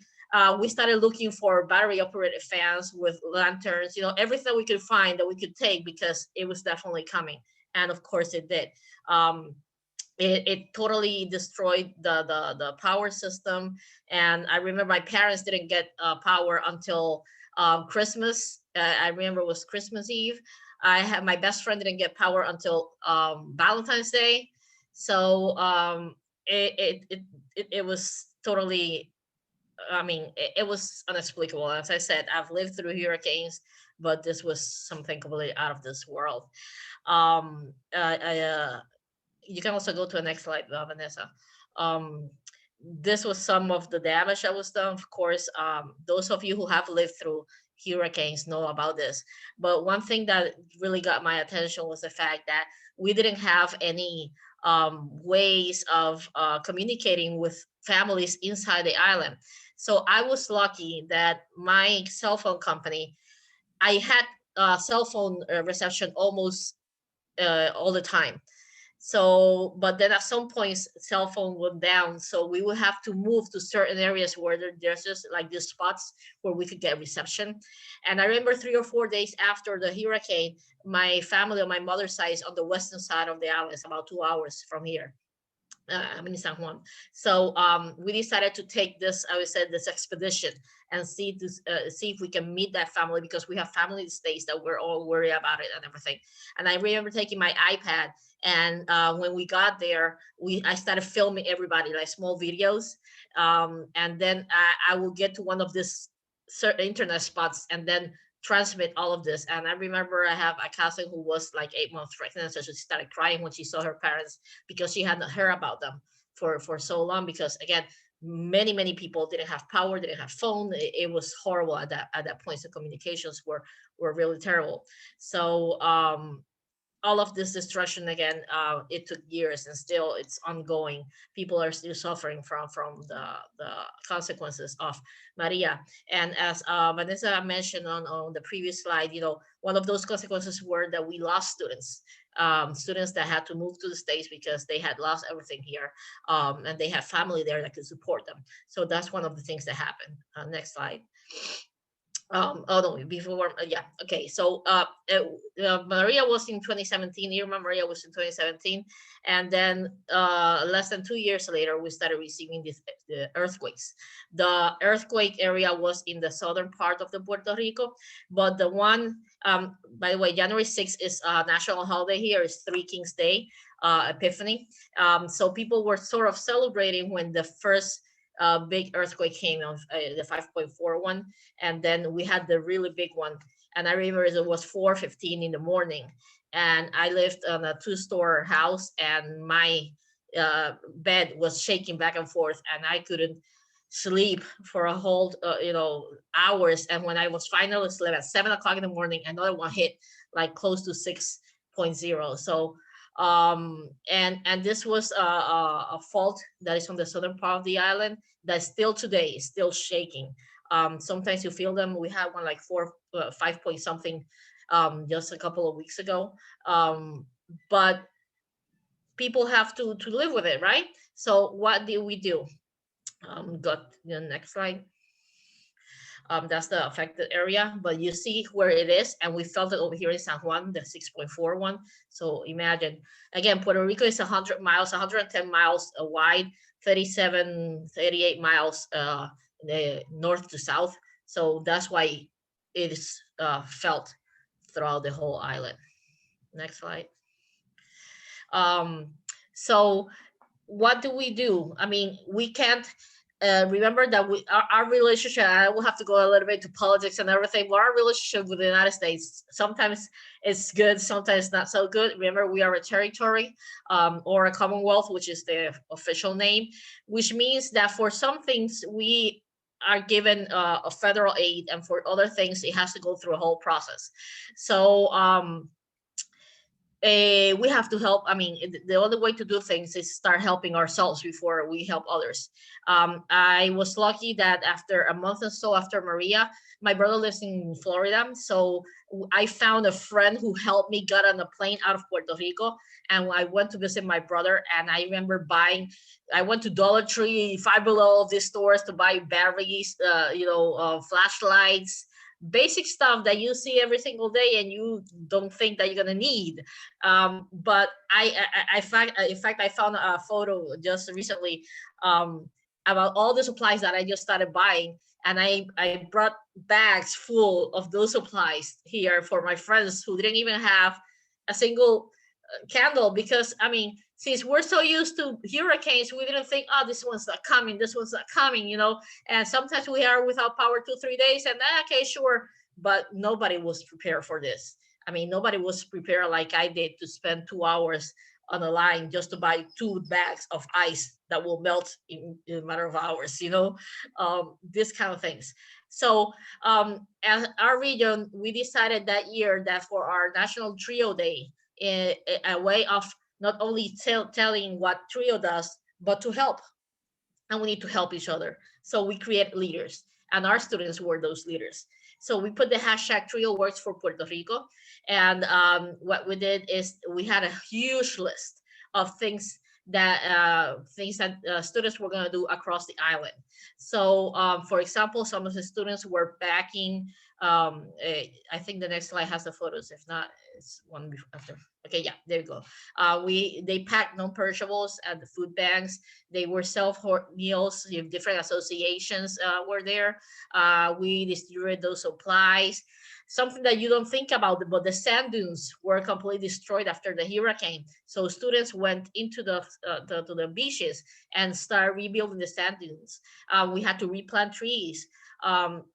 we started looking for battery operated fans with lanterns, you know, everything that we could find that we could take, because it was definitely coming, and of course it did. it totally destroyed the power system. And I remember my parents didn't get power until Christmas. I remember it was Christmas Eve. I had my best friend didn't get power until Valentine's Day. So it was totally, I mean, it was inexplicable. As I said, I've lived through hurricanes, but this was something completely out of this world. You can also go to the next slide, Vanessa. This was some of the damage that was done. Of course, those of you who have lived through hurricanes know about this. But one thing that really got my attention was the fact that we didn't have any ways of communicating with families inside the island. So I was lucky that my cell phone company, I had cell phone reception almost all the time. So, but then at some points, cell phone went down. So we would have to move to certain areas where there's just like these spots where we could get reception. And I remember 3 or 4 days after the hurricane, my family on my mother's side is on the western side of the island. It's about 2 hours from here. I'm in San Juan. So we decided to take this, I would say, this expedition and see if we can meet that family, because we have family in the States that we're all worried about it and everything. And I remember taking my iPad, and when we got there, I started filming everybody, like small videos. And then I will get to one of these certain internet spots and then transmit all of this. And I remember I have a cousin who was like 8 months pregnant, so she started crying when she saw her parents, because she hadn't heard about them for so long, because again, many people didn't have power, didn't have phone. It was horrible at that point. So communications were really terrible. So all of this destruction, again, it took years, and still it's ongoing. People are still suffering from the consequences of Maria. And as Vanessa mentioned on the previous slide, one of those consequences were that we lost students, students that had to move to the States because they had lost everything here, and they had family there that could support them. So that's one of the things that happened. Next slide. Oh no, before, yeah, okay. So Maria was in 2017. Irma Maria was in 2017, and then less than 2 years later, we started receiving the earthquakes. The earthquake area was in the southern part of the Puerto Rico, but the one, by the way, January 6th is a national holiday here. It's Three Kings Day, Epiphany. So people were sort of celebrating when the first big earthquake came of the 5.41, and then we had the really big one. And I remember it was 4:15 in the morning, and I lived on a 2-story house, and my bed was shaking back and forth, and I couldn't sleep for a whole hours. And when I was finally asleep at 7 o'clock in the morning, another one hit like close to 6.0. So and this was a fault that is on the southern part of the island that still today is still shaking. Sometimes you feel them. We had one like 5 point something just a couple of weeks ago. But people have to live with it, right? So what did we do? Got the next slide. That's the affected area, but you see where it is, and we felt it over here in San Juan, the 6.41. So imagine, again, Puerto Rico is 100 miles, 110 miles wide, 38 miles north to south. So that's why it is felt throughout the whole island. Next slide. So what do we do? I mean, we can't remember that our relationship, I will have to go a little bit to politics and everything, but our relationship with the United States, sometimes it's good, sometimes not so good. Remember, we are a territory or a commonwealth, which is the official name, which means that for some things we are given a federal aid, and for other things it has to go through a whole process. So we have to help. I mean, the only way to do things is start helping ourselves before we help others. I was lucky that after a month or so after Maria, my brother lives in Florida, so I found a friend who helped me get on a plane out of Puerto Rico, and I went to visit my brother. And I remember I went to Dollar Tree, Five Below, these stores to buy batteries, flashlights, basic stuff that you see every single day and you don't think that you're gonna need. But in fact, I found a photo just recently about all the supplies that I just started buying. And I brought bags full of those supplies here for my friends who didn't even have a single candle, because I mean, since we're so used to hurricanes, we didn't think, oh, this one's not coming, this one's not coming, you know. And sometimes we are without power 2-3 days, and okay, sure, but nobody was prepared for this. I mean, nobody was prepared like I did to spend 2 hours on a line just to buy 2 bags of ice that will melt in a matter of hours, you know, this kind of things. So as our region, we decided that year that for our National Trio Day, a way of not only telling what Trio does, but to help. And we need to help each other. So we create leaders, and our students were those leaders. So we put the hashtag Trio Works for Puerto Rico. And what we did is we had a huge list of things that students were going to do across the island. So for example, some of the students were packing, I think the next slide has the photos. If not, it's one after. Okay, yeah, there you go. They packed non-perishables at the food banks. They were self-meals. Different associations were there. We distributed those supplies. Something that you don't think about, but the sand dunes were completely destroyed after the hurricane. So students went into the beaches and started rebuilding the sand dunes. We had to replant trees.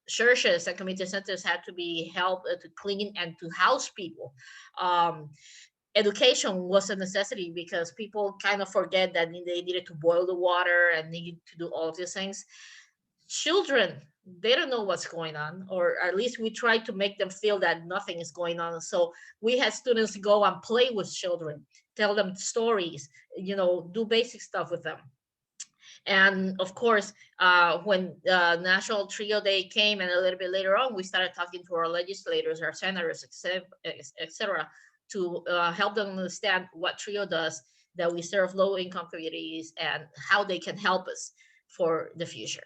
Churches and community centers had to be helped to clean and to house people. Education was a necessity because people kind of forget that they needed to boil the water and needed to do all of these things. Children, they don't know what's going on, or at least we try to make them feel that nothing is going on. So we had students go and play with children, tell them stories, you know, do basic stuff with them. And of course, when National Trio Day came, and a little bit later on, we started talking to our legislators, our senators, etc., to help them understand what Trio does, that we serve low-income communities, and how they can help us for the future.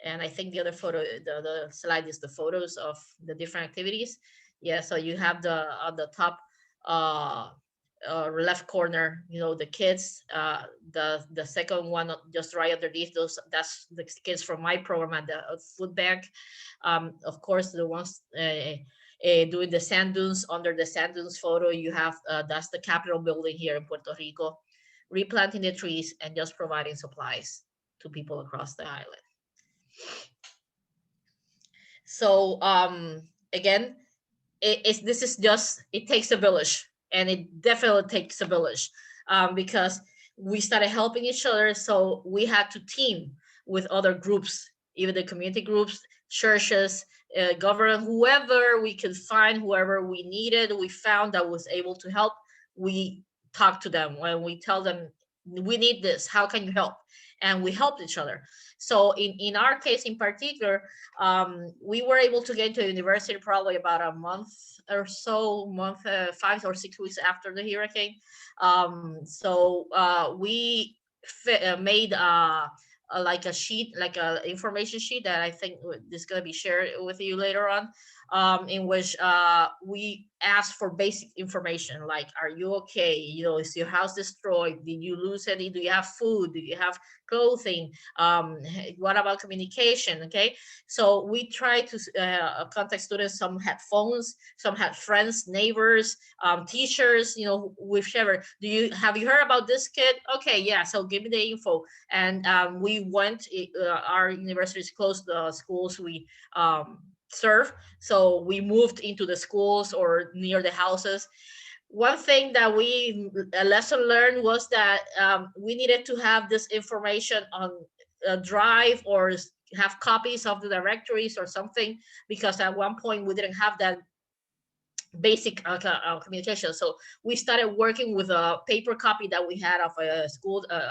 And I think the other photo, the slide is the photos of the different activities. Yeah, so you have on the top left corner, you know, the kids. The second one just right underneath those, that's the kids from my program at the food bank. Of course, the ones doing the sand dunes. Under the sand dunes photo, you have that's the Capitol building here in Puerto Rico, replanting the trees and just providing supplies to people across the island. So again, it takes a village, and it definitely takes a village, because we started helping each other. So we had to team with other groups, even the community groups, churches, government, whoever we could find, whoever we needed, we found that was able to help. We talk to them when we tell them, we need this, how can you help? And we helped each other. So in our case in particular, we were able to get to university probably about a month or so, 5 or 6 weeks after the hurricane. So we made like a sheet, like a information sheet that I think is going to be shared with you later on, in which we asked for basic information, like, are you okay? You know, is your house destroyed? Did you lose any? Do you have food? Do you have clothing? What about communication? Okay, so we tried to contact students. Some had phones, some had friends, neighbors, teachers, you know, whichever. Have you heard about this kid? Okay, yeah, so give me the info. And we went, our university is close to the schools we serve, so we moved into the schools or near the houses. One thing that a lesson learned was that we needed to have this information on a drive, or have copies of the directories or something, because at one point we didn't have that basic communication. So we started working with a paper copy that we had of a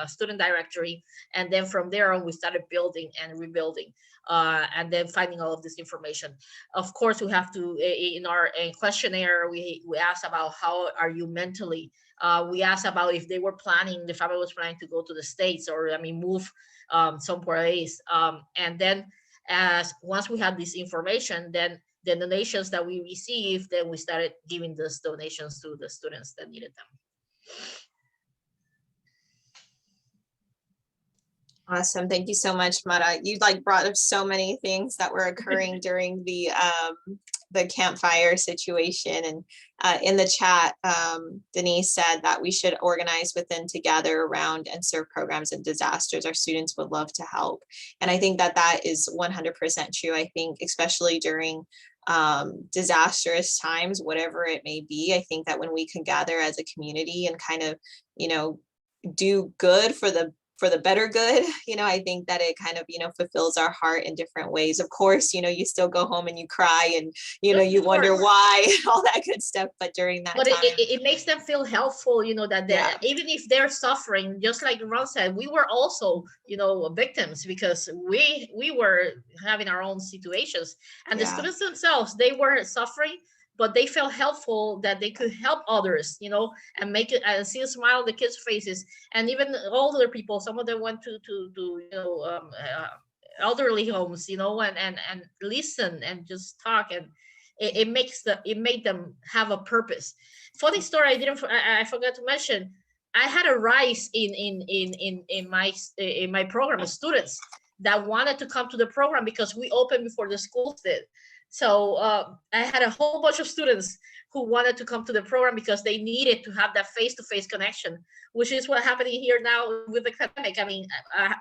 student directory, and then from there on we started building and rebuilding, and then finding all of this information. Of course, we have to, in our questionnaire, we asked about how are you mentally. We asked about if they were planning, the family was planning to go to the States, or move somewhere else. And then as once we had this information, then the donations that we received, then we started giving those donations to the students that needed them. Awesome. Thank you so much, Mara. You like brought up so many things that were occurring during the campfire situation. And in the chat, Denise said that we should organize within to gather around and serve programs and disasters. Our students would love to help. And I think that that is 100% true. I think especially during disastrous times, whatever it may be, I think that when we can gather as a community and kind of, you know, do good for the better good, you know, I think that it kind of, you know, fulfills our heart in different ways. Of course, you know, you still go home and you cry and, you know, you wonder why and all that good stuff. But during that but time, it makes them feel helpful, you know, that even if they're suffering, just like Ron said, we were also, you know, victims because we were having our own situations, and the students themselves, they were suffering, but they felt helpful that they could help others, you know, and make it and see a smile on the kids' faces. And even older people, some of them went to you know, elderly homes, you know, and listen and just talk, and it made them have a purpose. Funny story, I forgot to mention, I had a rise in my program of students that wanted to come to the program because we opened before the schools did. So I had a whole bunch of students who wanted to come to the program because they needed to have that face-to-face connection, which is what's happening here now with the pandemic. I mean,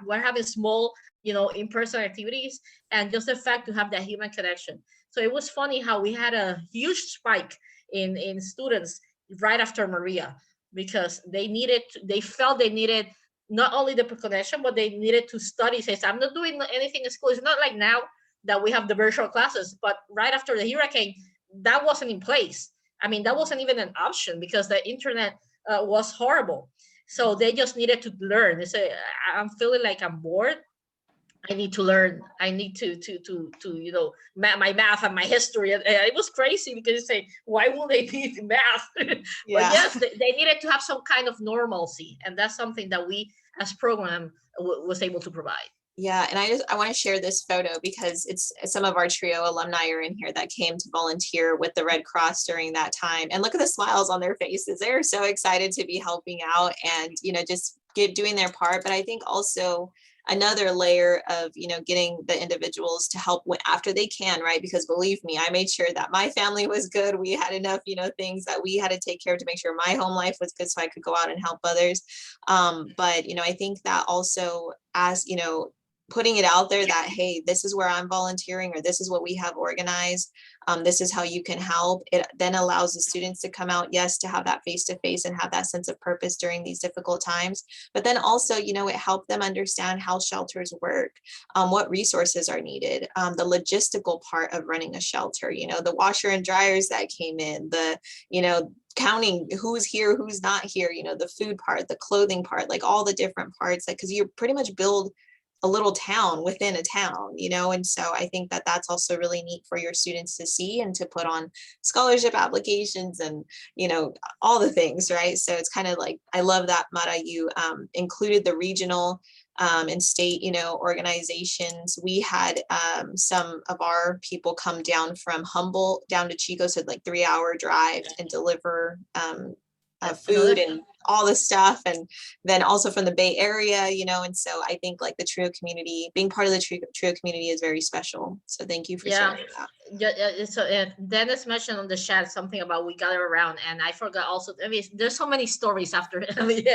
we're having small, you know, in-person activities, and just the fact to have that human connection. So it was funny how we had a huge spike in students right after Maria, because they felt they needed not only the connection, but they needed to study. Says, I'm not doing anything in school. It's not like now that we have the virtual classes, but right after the hurricane, that wasn't in place. I mean, that wasn't even an option because the internet was horrible. So they just needed to learn. They say, I'm feeling like I'm bored. I need to learn. I need to you know, my math and my history. And it was crazy because you say, why will they need math? But yes, they needed to have some kind of normalcy, and that's something that we as program was able to provide. Yeah, and I want to share this photo because it's some of our TRIO alumni are in here that came to volunteer with the Red Cross during that time. And look at the smiles on their faces. They're so excited to be helping out and, you know, just doing their part. But I think also another layer of, you know, getting the individuals to help after they can, right? Because believe me, I made sure that my family was good. We had enough, you know, things that we had to take care of to make sure my home life was good so I could go out and help others. But, you know, I think that also, as, you know, putting it out there that, hey, this is where I'm volunteering, or this is what we have organized. This is how you can help. It then allows the students to come out, yes, to have that face-to-face and have that sense of purpose during these difficult times. But then also, you know, it helped them understand how shelters work, what resources are needed, the logistical part of running a shelter, you know, the washer and dryers that came in, the, you know, counting who's here, who's not here, you know, the food part, the clothing part, like all the different parts, like, because you pretty much build a little town within a town, you know, and so I think that that's also really neat for your students to see and to put on scholarship applications and, you know, all the things, right? So it's kind of like, I love that, Mara, you included the regional and state, you know, organizations. We had some of our people come down from Humboldt down to Chico, so like 3-hour drive and deliver food and all this stuff, and then also from the Bay Area, you know, and so I think like the TRIO community, being part of the TRIO community is very special. So thank you for sharing that. Yeah, so Dennis mentioned on the chat something about we gather around, and I forgot also, I mean, there's so many stories after, I mean,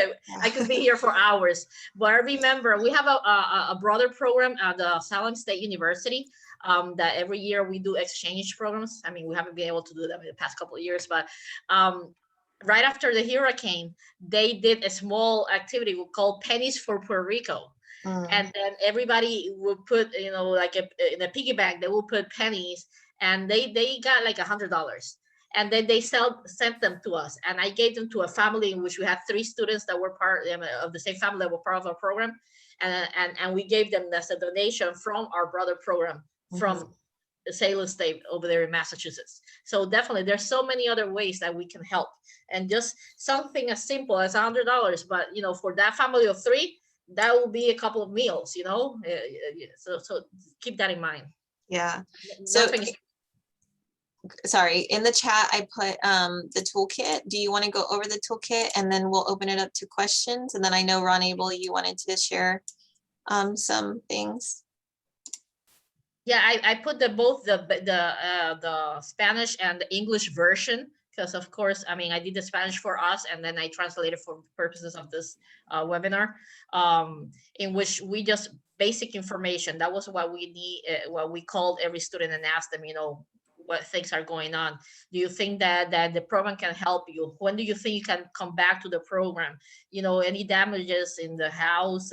I could be here for hours, but I remember we have a broader program at the Salem State University, that every year we do exchange programs. I mean, we haven't been able to do them in the past couple of years, but right after the hurricane, they did a small activity called Pennies for Puerto Rico. And then everybody would put, you know, like in a piggy bank, they will put pennies, and they got like $100. And then they sent them to us. And I gave them to a family in which we had 3 students that were part of the same family that were part of our program. And we gave them as a donation from our brother program from Salem State over there in Massachusetts. So definitely there's so many other ways that we can help, and just something as simple as $100, but you know, for that family of 3, that will be a couple of meals, you know? So keep that in mind. Yeah. So Nothing is sorry, in the chat, I put the toolkit. Do you want to go over the toolkit and then we'll open it up to questions? And then I know Ron Abel, you wanted to share some things. Yeah, I put both the Spanish and the English version, because of course, I mean, I did the Spanish for us and then I translated for purposes of this webinar, in which we just basic information. That was what we need, what we called every student and asked them, you know, what things are going on. Do you think that the program can help you? When do you think you can come back to the program? You know, any damages in the house,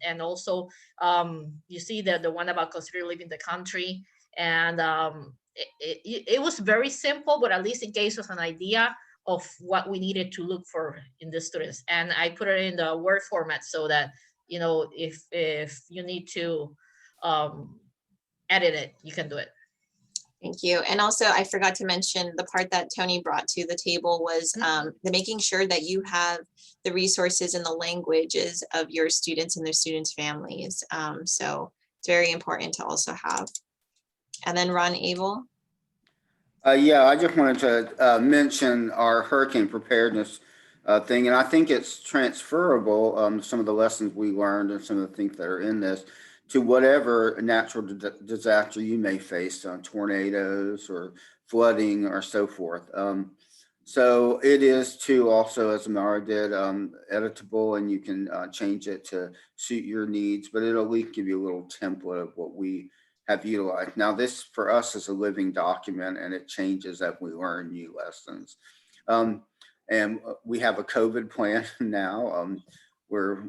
and also you see the one about consider leaving the country. And it was very simple, but at least it gave us an idea of what we needed to look for in the students. And I put it in the Word format so that, you know, if you need to edit it, you can do it. Thank you. And also, I forgot to mention the part that Tony brought to the table was the making sure that you have the resources and the languages of your students and their students' families. So it's very important to also have. And then Ron Abel. Yeah, I just wanted to mention our hurricane preparedness thing, and I think it's transferable, some of the lessons we learned and some of the things that are in this, to whatever natural disaster you may face, tornadoes or flooding or so forth. So it is too also, as Amara did, editable, and you can change it to suit your needs, but it'll at least give you a little template of what we have utilized. Now this for us is a living document and it changes as we learn new lessons. And we have a COVID plan now. We're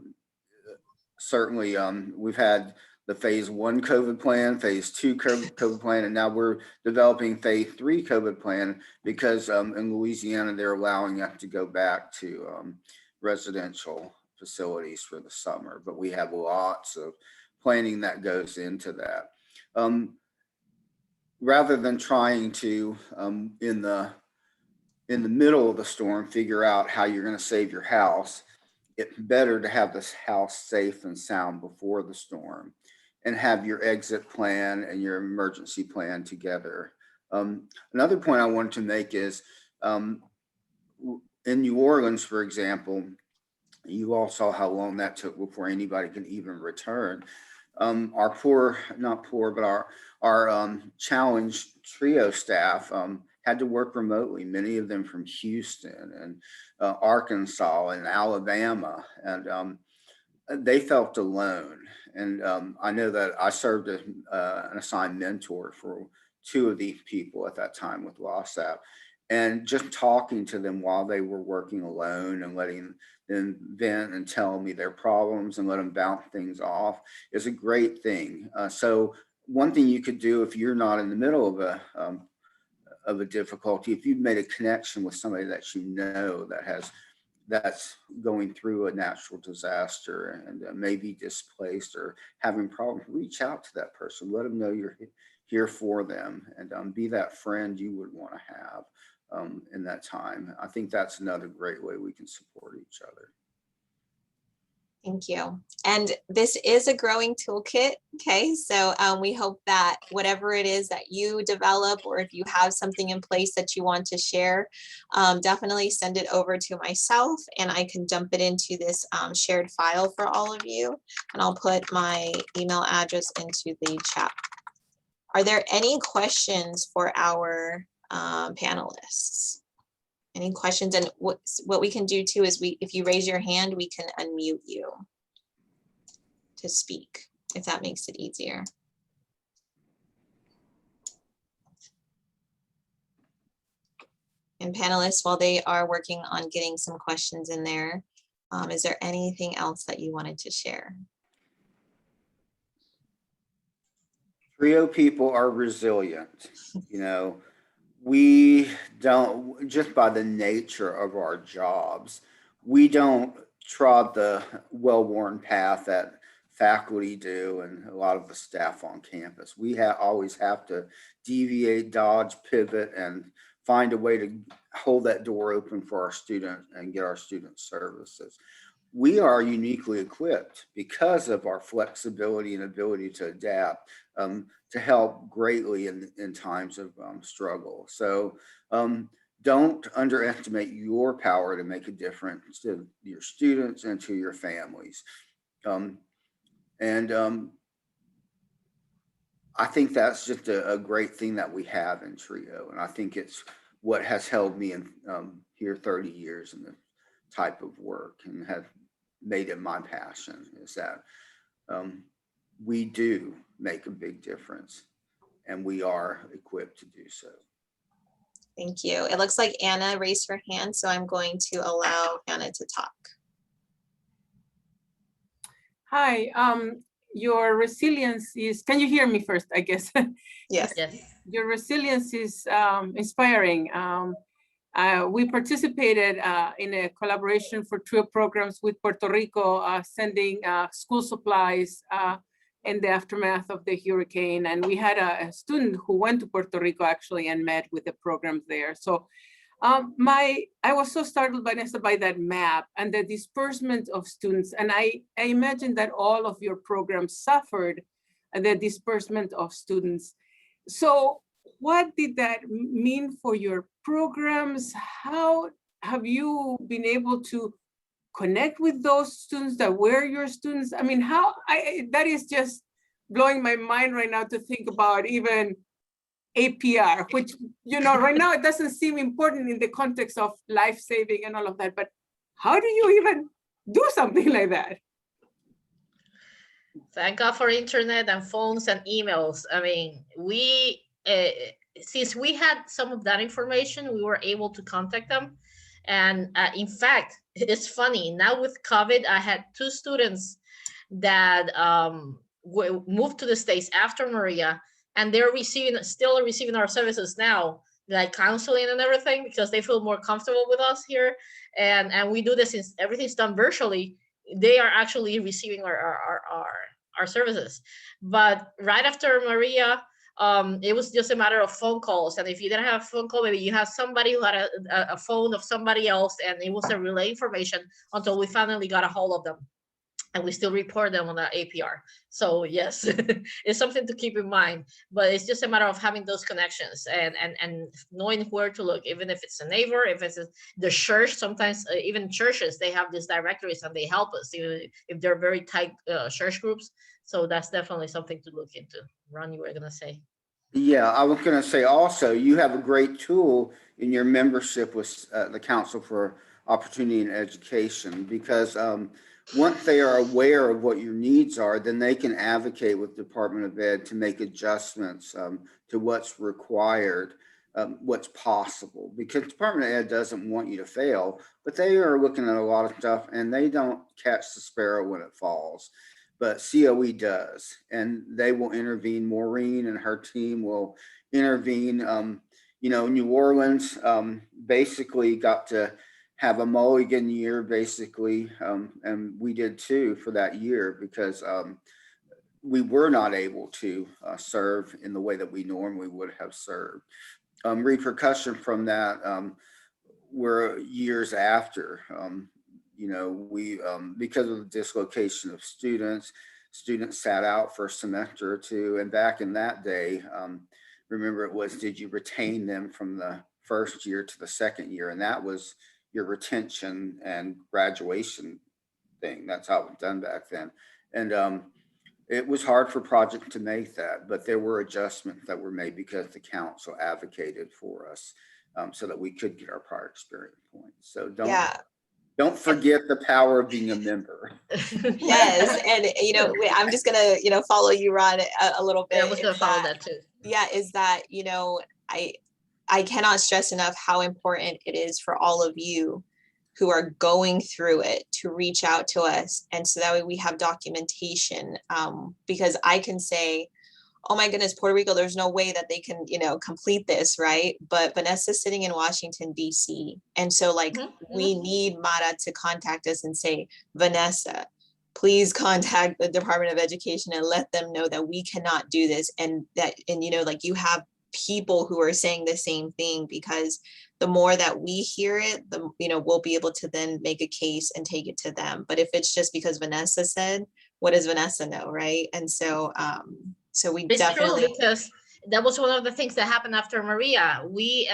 certainly, we've had the phase 1 COVID plan, phase 2 COVID plan, and now we're developing phase 3 COVID plan because in Louisiana, they're allowing us to go back to residential facilities for the summer, but we have lots of planning that goes into that. Rather than trying to, in the middle of the storm, figure out how you're going to save your house, it's better to have this house safe and sound before the storm and have your exit plan and your emergency plan together. Another point I wanted to make is in New Orleans, for example, you all saw how long that took before anybody can even return. Our our challenged trio staff had to work remotely, many of them from Houston and Arkansas and Alabama, and they felt alone. And I know that I served as an assigned mentor for 2 of these people at that time with LOSAP. And just talking to them while they were working alone and letting them vent and tell me their problems and let them bounce things off is a great thing. So one thing you could do if you're not in the middle of a difficulty, if you've made a connection with somebody that you know that's going through a natural disaster and maybe displaced or having problems, reach out to that person, let them know you're here for them, and be that friend you would want to have in that time. I think that's another great way we can support each other. Thank you. And this is a growing toolkit. Okay, so we hope that whatever it is that you develop, or if you have something in place that you want to share, definitely send it over to myself and I can dump it into this shared file for all of you. And I'll put my email address into the chat. Are there any questions for our panelists? Any questions? And what we can do too is if you raise your hand, we can unmute you to speak, if that makes it easier. And panelists, while they are working on getting some questions in there, is there anything else that you wanted to share? Trio people are resilient, you know. We don't, just by the nature of our jobs, we don't trod the well-worn path that faculty do and a lot of the staff on campus. We always have to deviate, dodge, pivot, and find a way to hold that door open for our students and get our student services. we are uniquely equipped because of our flexibility and ability to adapt to help greatly in times of struggle. So don't underestimate your power to make a difference to your students and to your families. I think that's just a great thing that we have in TRIO. And I think it's what has held me in here 30 years in the type of work and have made it my passion, is that we do make a big difference and we are equipped to do so. Thank you. It looks like Anna raised her hand, so I'm going to allow Anna to talk. Hi, your resilience is, can you hear me first, I guess? Yes. Yes. Your resilience is inspiring. We participated in a collaboration for TRIO programs with Puerto Rico, sending school supplies in the aftermath of the hurricane. And we had a student who went to Puerto Rico actually and met with the programs there. So I was so startled, Vanessa, by that map and the disbursement of students. And I imagine that all of your programs suffered the disbursement of students. So what did that mean for your programs? How have you been able to connect with those students that were your students? I mean, that is just blowing my mind right now to think about even APR, which, right now it doesn't seem important in the context of life-saving and all of that, but how do you even do something like that? Thank God for internet and phones and emails. I mean, since we had some of that information, we were able to contact them. And in fact, it's funny, now with COVID, I had 2 students that moved to the States after Maria, and they're still receiving our services now, like counseling and everything, because they feel more comfortable with us here. And we do this since everything's done virtually. They are actually receiving our services. But right after Maria, it was just a matter of phone calls. And if you didn't have a phone call, maybe you have somebody who had a phone of somebody else, and it was a relay information until we finally got a hold of them. And we still report them on the APR. So yes, it's something to keep in mind, but it's just a matter of having those connections and knowing where to look, even if it's a neighbor, if it's the church. Sometimes even churches, they have these directories and they help us, even if they're very tight church groups. So that's definitely something to look into. Ron, you were gonna say? Yeah, I was going to say also, you have a great tool in your membership with the Council for Opportunity and Education, because once they are aware of what your needs are, then they can advocate with Department of Ed to make adjustments to what's required, what's possible, because Department of Ed doesn't want you to fail, but they are looking at a lot of stuff and they don't catch the sparrow when it falls. But COE does, and they will intervene. Maureen and her team will intervene. New Orleans basically got to have a mulligan year, basically, and we did too for that year, because we were not able to serve in the way that we normally would have served. Repercussion from that were years after. We because of the dislocation of students sat out for a semester or 2, and back in that day, remember, it was, did you retain them from the first year to the second year? And that was your retention and graduation thing. That's how it was done back then. And it was hard for Project to make that, but there were adjustments that were made because the council advocated for us so that we could get our prior experience points. So don't forget the power of being a member. Yes, and I'm just gonna follow you, Ron, a little bit. Yeah, I was gonna follow that too. Yeah, is that I cannot stress enough how important it is for all of you who are going through it to reach out to us, and so that way we have documentation. Because I can say, oh my goodness, Puerto Rico, there's no way that they can, complete this, right? But Vanessa's sitting in Washington, D.C. And so we need Mara to contact us and say, Vanessa, please contact the Department of Education and let them know that we cannot do this. And that, you have people who are saying the same thing, because the more that we hear it, the, we'll be able to then make a case and take it to them. But if it's just because Vanessa said, what does Vanessa know, right? And so, so we It's definitely. true, because that was one of the things that happened after Maria. We,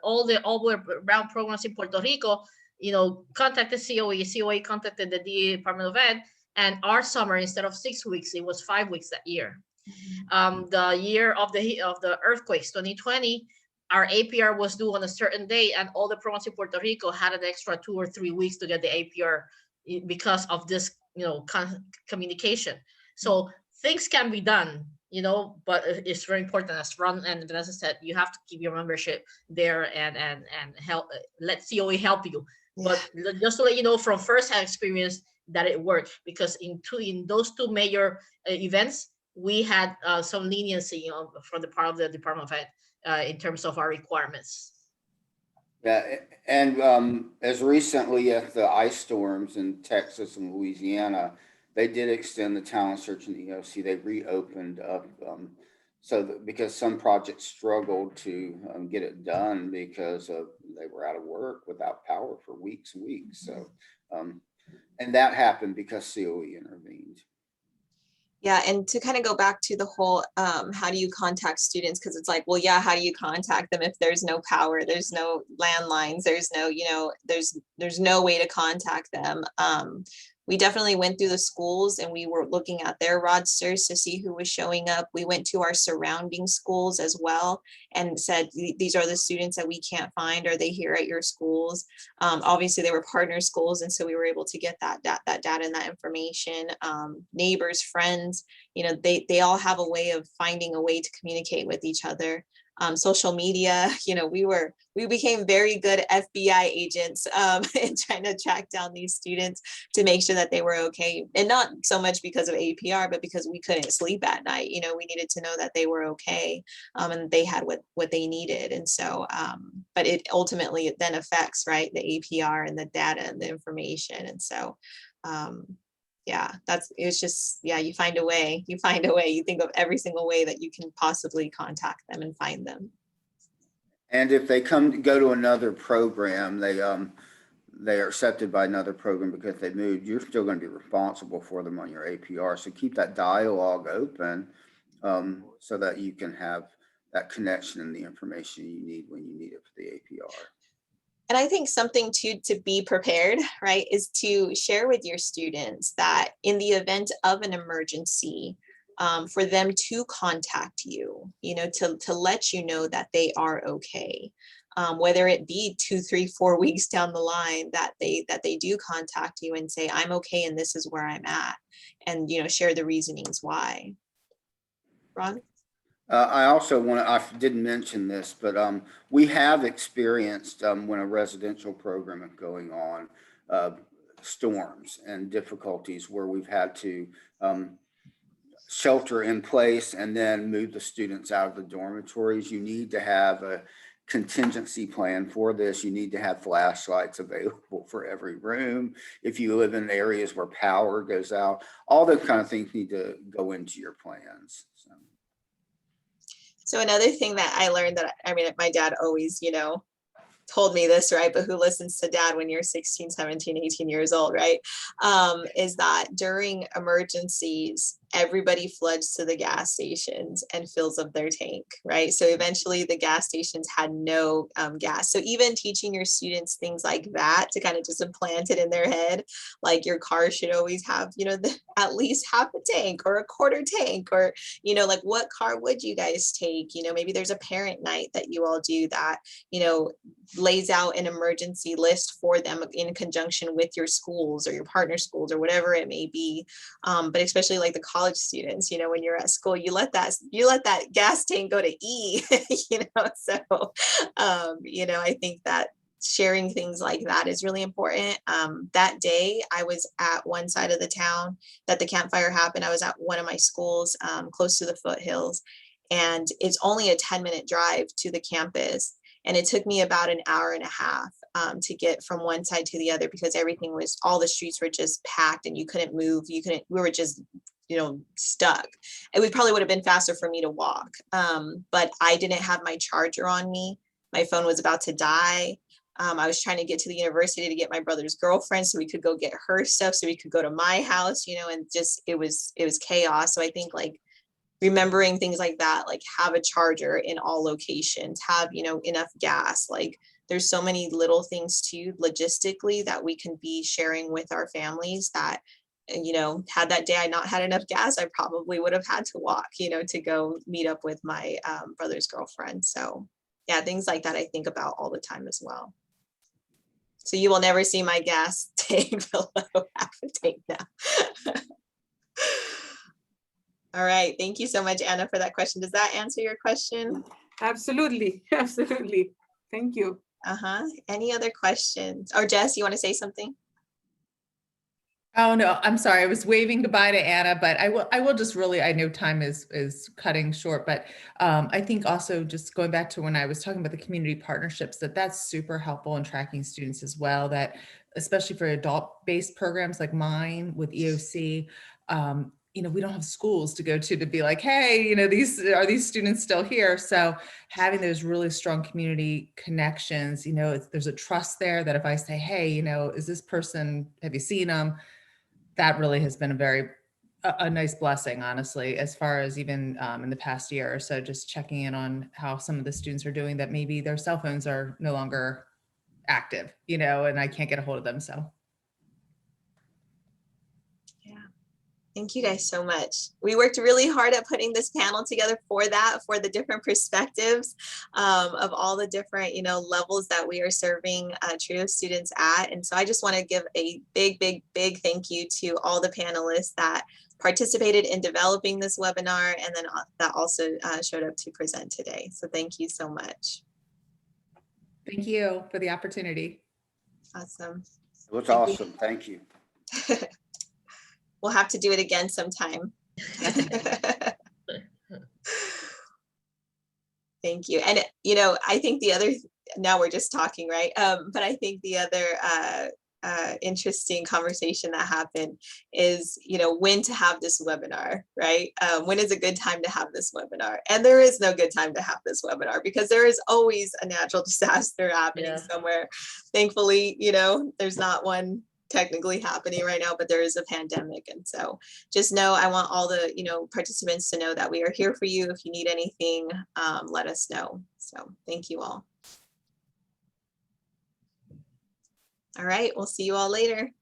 all the Brown programs in Puerto Rico, contacted COE. COE contacted the Department of Ed, and our summer, instead of 6 weeks, it was 5 weeks that year. The year of the earthquakes, 2020, our APR was due on a certain day, and all the programs in Puerto Rico had an extra 2 or 3 weeks to get the APR because of this, communication. So things can be done, but it's very important, as Ron and Vanessa said, you have to keep your membership there and help, let COE help you. But just to let you know from firsthand experience that it worked, because in those two major events, we had some leniency from the part of the Department of Ed in terms of our requirements. Yeah, and as recently as the ice storms in Texas and Louisiana, they did extend the talent search in the EOC. They reopened up because some projects struggled to get it done because they were out of work without power for weeks and weeks. So, and that happened because COE intervened. Yeah, and to kind of go back to the whole, how do you contact students? Because it's like, well, yeah, how do you contact them if there's no power, there's no landlines, there's no, there's no way to contact them. We definitely went through the schools and we were looking at their rosters to see who was showing up. We went to our surrounding schools as well and said, these are the students that we can't find. Are they here at your schools? Obviously, they were partner schools, and so we were able to get that data and that information. Neighbors, friends, they all have a way of finding a way to communicate with each other. Social media, we became very good FBI agents in trying to track down these students to make sure that they were okay. And not so much because of APR, but because we couldn't sleep at night. We needed to know that they were okay and they had what they needed. And so, but it ultimately, it then affects, right, the APR and the data and the information. And so, yeah, you find a way, you think of every single way that you can possibly contact them and find them. And if they go to another program, they are accepted by another program because they moved, you're still going to be responsible for them on your APR. So keep that dialogue open so that you can have that connection and the information you need when you need it for the APR. And I think something to be prepared, right, is to share with your students that in the event of an emergency, for them to contact you, to let you know that they are okay. Whether it be 2, 3, 4 weeks down the line, that they do contact you and say, I'm okay and this is where I'm at, and share the reasonings why. Ron? I also I didn't mention this, but we have experienced when a residential program is going on, storms and difficulties where we've had to shelter in place and then move the students out of the dormitories. You need to have a contingency plan for this. You need to have flashlights available for every room. If you live in areas where power goes out, all those kind of things need to go into your plans. So another thing that I learned my dad always, told me this, right? But who listens to dad when you're 16, 17, 18 years old, right? Is that during emergencies, everybody floods to the gas stations and fills up their tank, right? So eventually the gas stations had no gas. So even teaching your students things like that to kind of just implant it in their head, like your car should always have, at least half a tank or a quarter tank, or, like what car would you guys take? Maybe there's a parent night that you all do that, lays out an emergency list for them in conjunction with your schools or your partner schools or whatever it may be. But especially like the college students, when you're at school, you let that gas tank go to E, so, I think that sharing things like that is really important. That day I was at one side of the town that the campfire happened. I was at one of my schools close to the foothills, and it's only a 10-minute drive to the campus. And it took me about an hour and a half to get from one side to the other because all the streets were just packed and you couldn't move. We were just stuck. It probably would have been faster for me to walk. But I didn't have my charger on me. My phone was about to die. I was trying to get to the university to get my brother's girlfriend so we could go get her stuff so we could go to my house, and just it was chaos. So I think like remembering things like that, like have a charger in all locations, have enough gas. Like there's so many little things too logistically that we can be sharing with our families that had that day I not had enough gas, I probably would have had to walk to go meet up with my brother's girlfriend. So yeah, things like that I think about all the time as well. So you will never see my gas tank below half a tank now. All right, thank you so much, Anna, for that question. Does that answer your question? Absolutely, absolutely. Thank you. Any other questions? Or Jess, you want to say something? Oh, no, I'm sorry. I was waving goodbye to Anna, but I will just really, I know time is cutting short, but I think also just going back to when I was talking about the community partnerships, that's super helpful in tracking students as well, that especially for adult-based programs like mine with EOC, we don't have schools to go to be like, hey, these students still here? So having those really strong community connections, there's a trust there that if I say, hey, is this person, have you seen them? That really has been a nice blessing, honestly, as far as even in the past year or so, just checking in on how some of the students are doing that maybe their cell phones are no longer active, and I can't get a hold of them. So. Thank you guys so much. We worked really hard at putting this panel together for the different perspectives of all the different, levels that we are serving TRIO students at. And so I just want to give a big, big, big thank you to all the panelists that participated in developing this webinar and then that also showed up to present today. So thank you so much. Thank you for the opportunity. Awesome. It was awesome. Thank you. We'll have to do it again sometime. Thank you. And, I think now we're just talking, right? But I think the other interesting conversation that happened is, when to have this webinar, right? When is a good time to have this webinar? And there is no good time to have this webinar because there is always a natural disaster happening somewhere. Thankfully, there's not one technically happening right now, but there is a pandemic. And so just know, I want all the, participants to know that we are here for you. If you need anything, let us know. So thank you all. All right, we'll see you all later.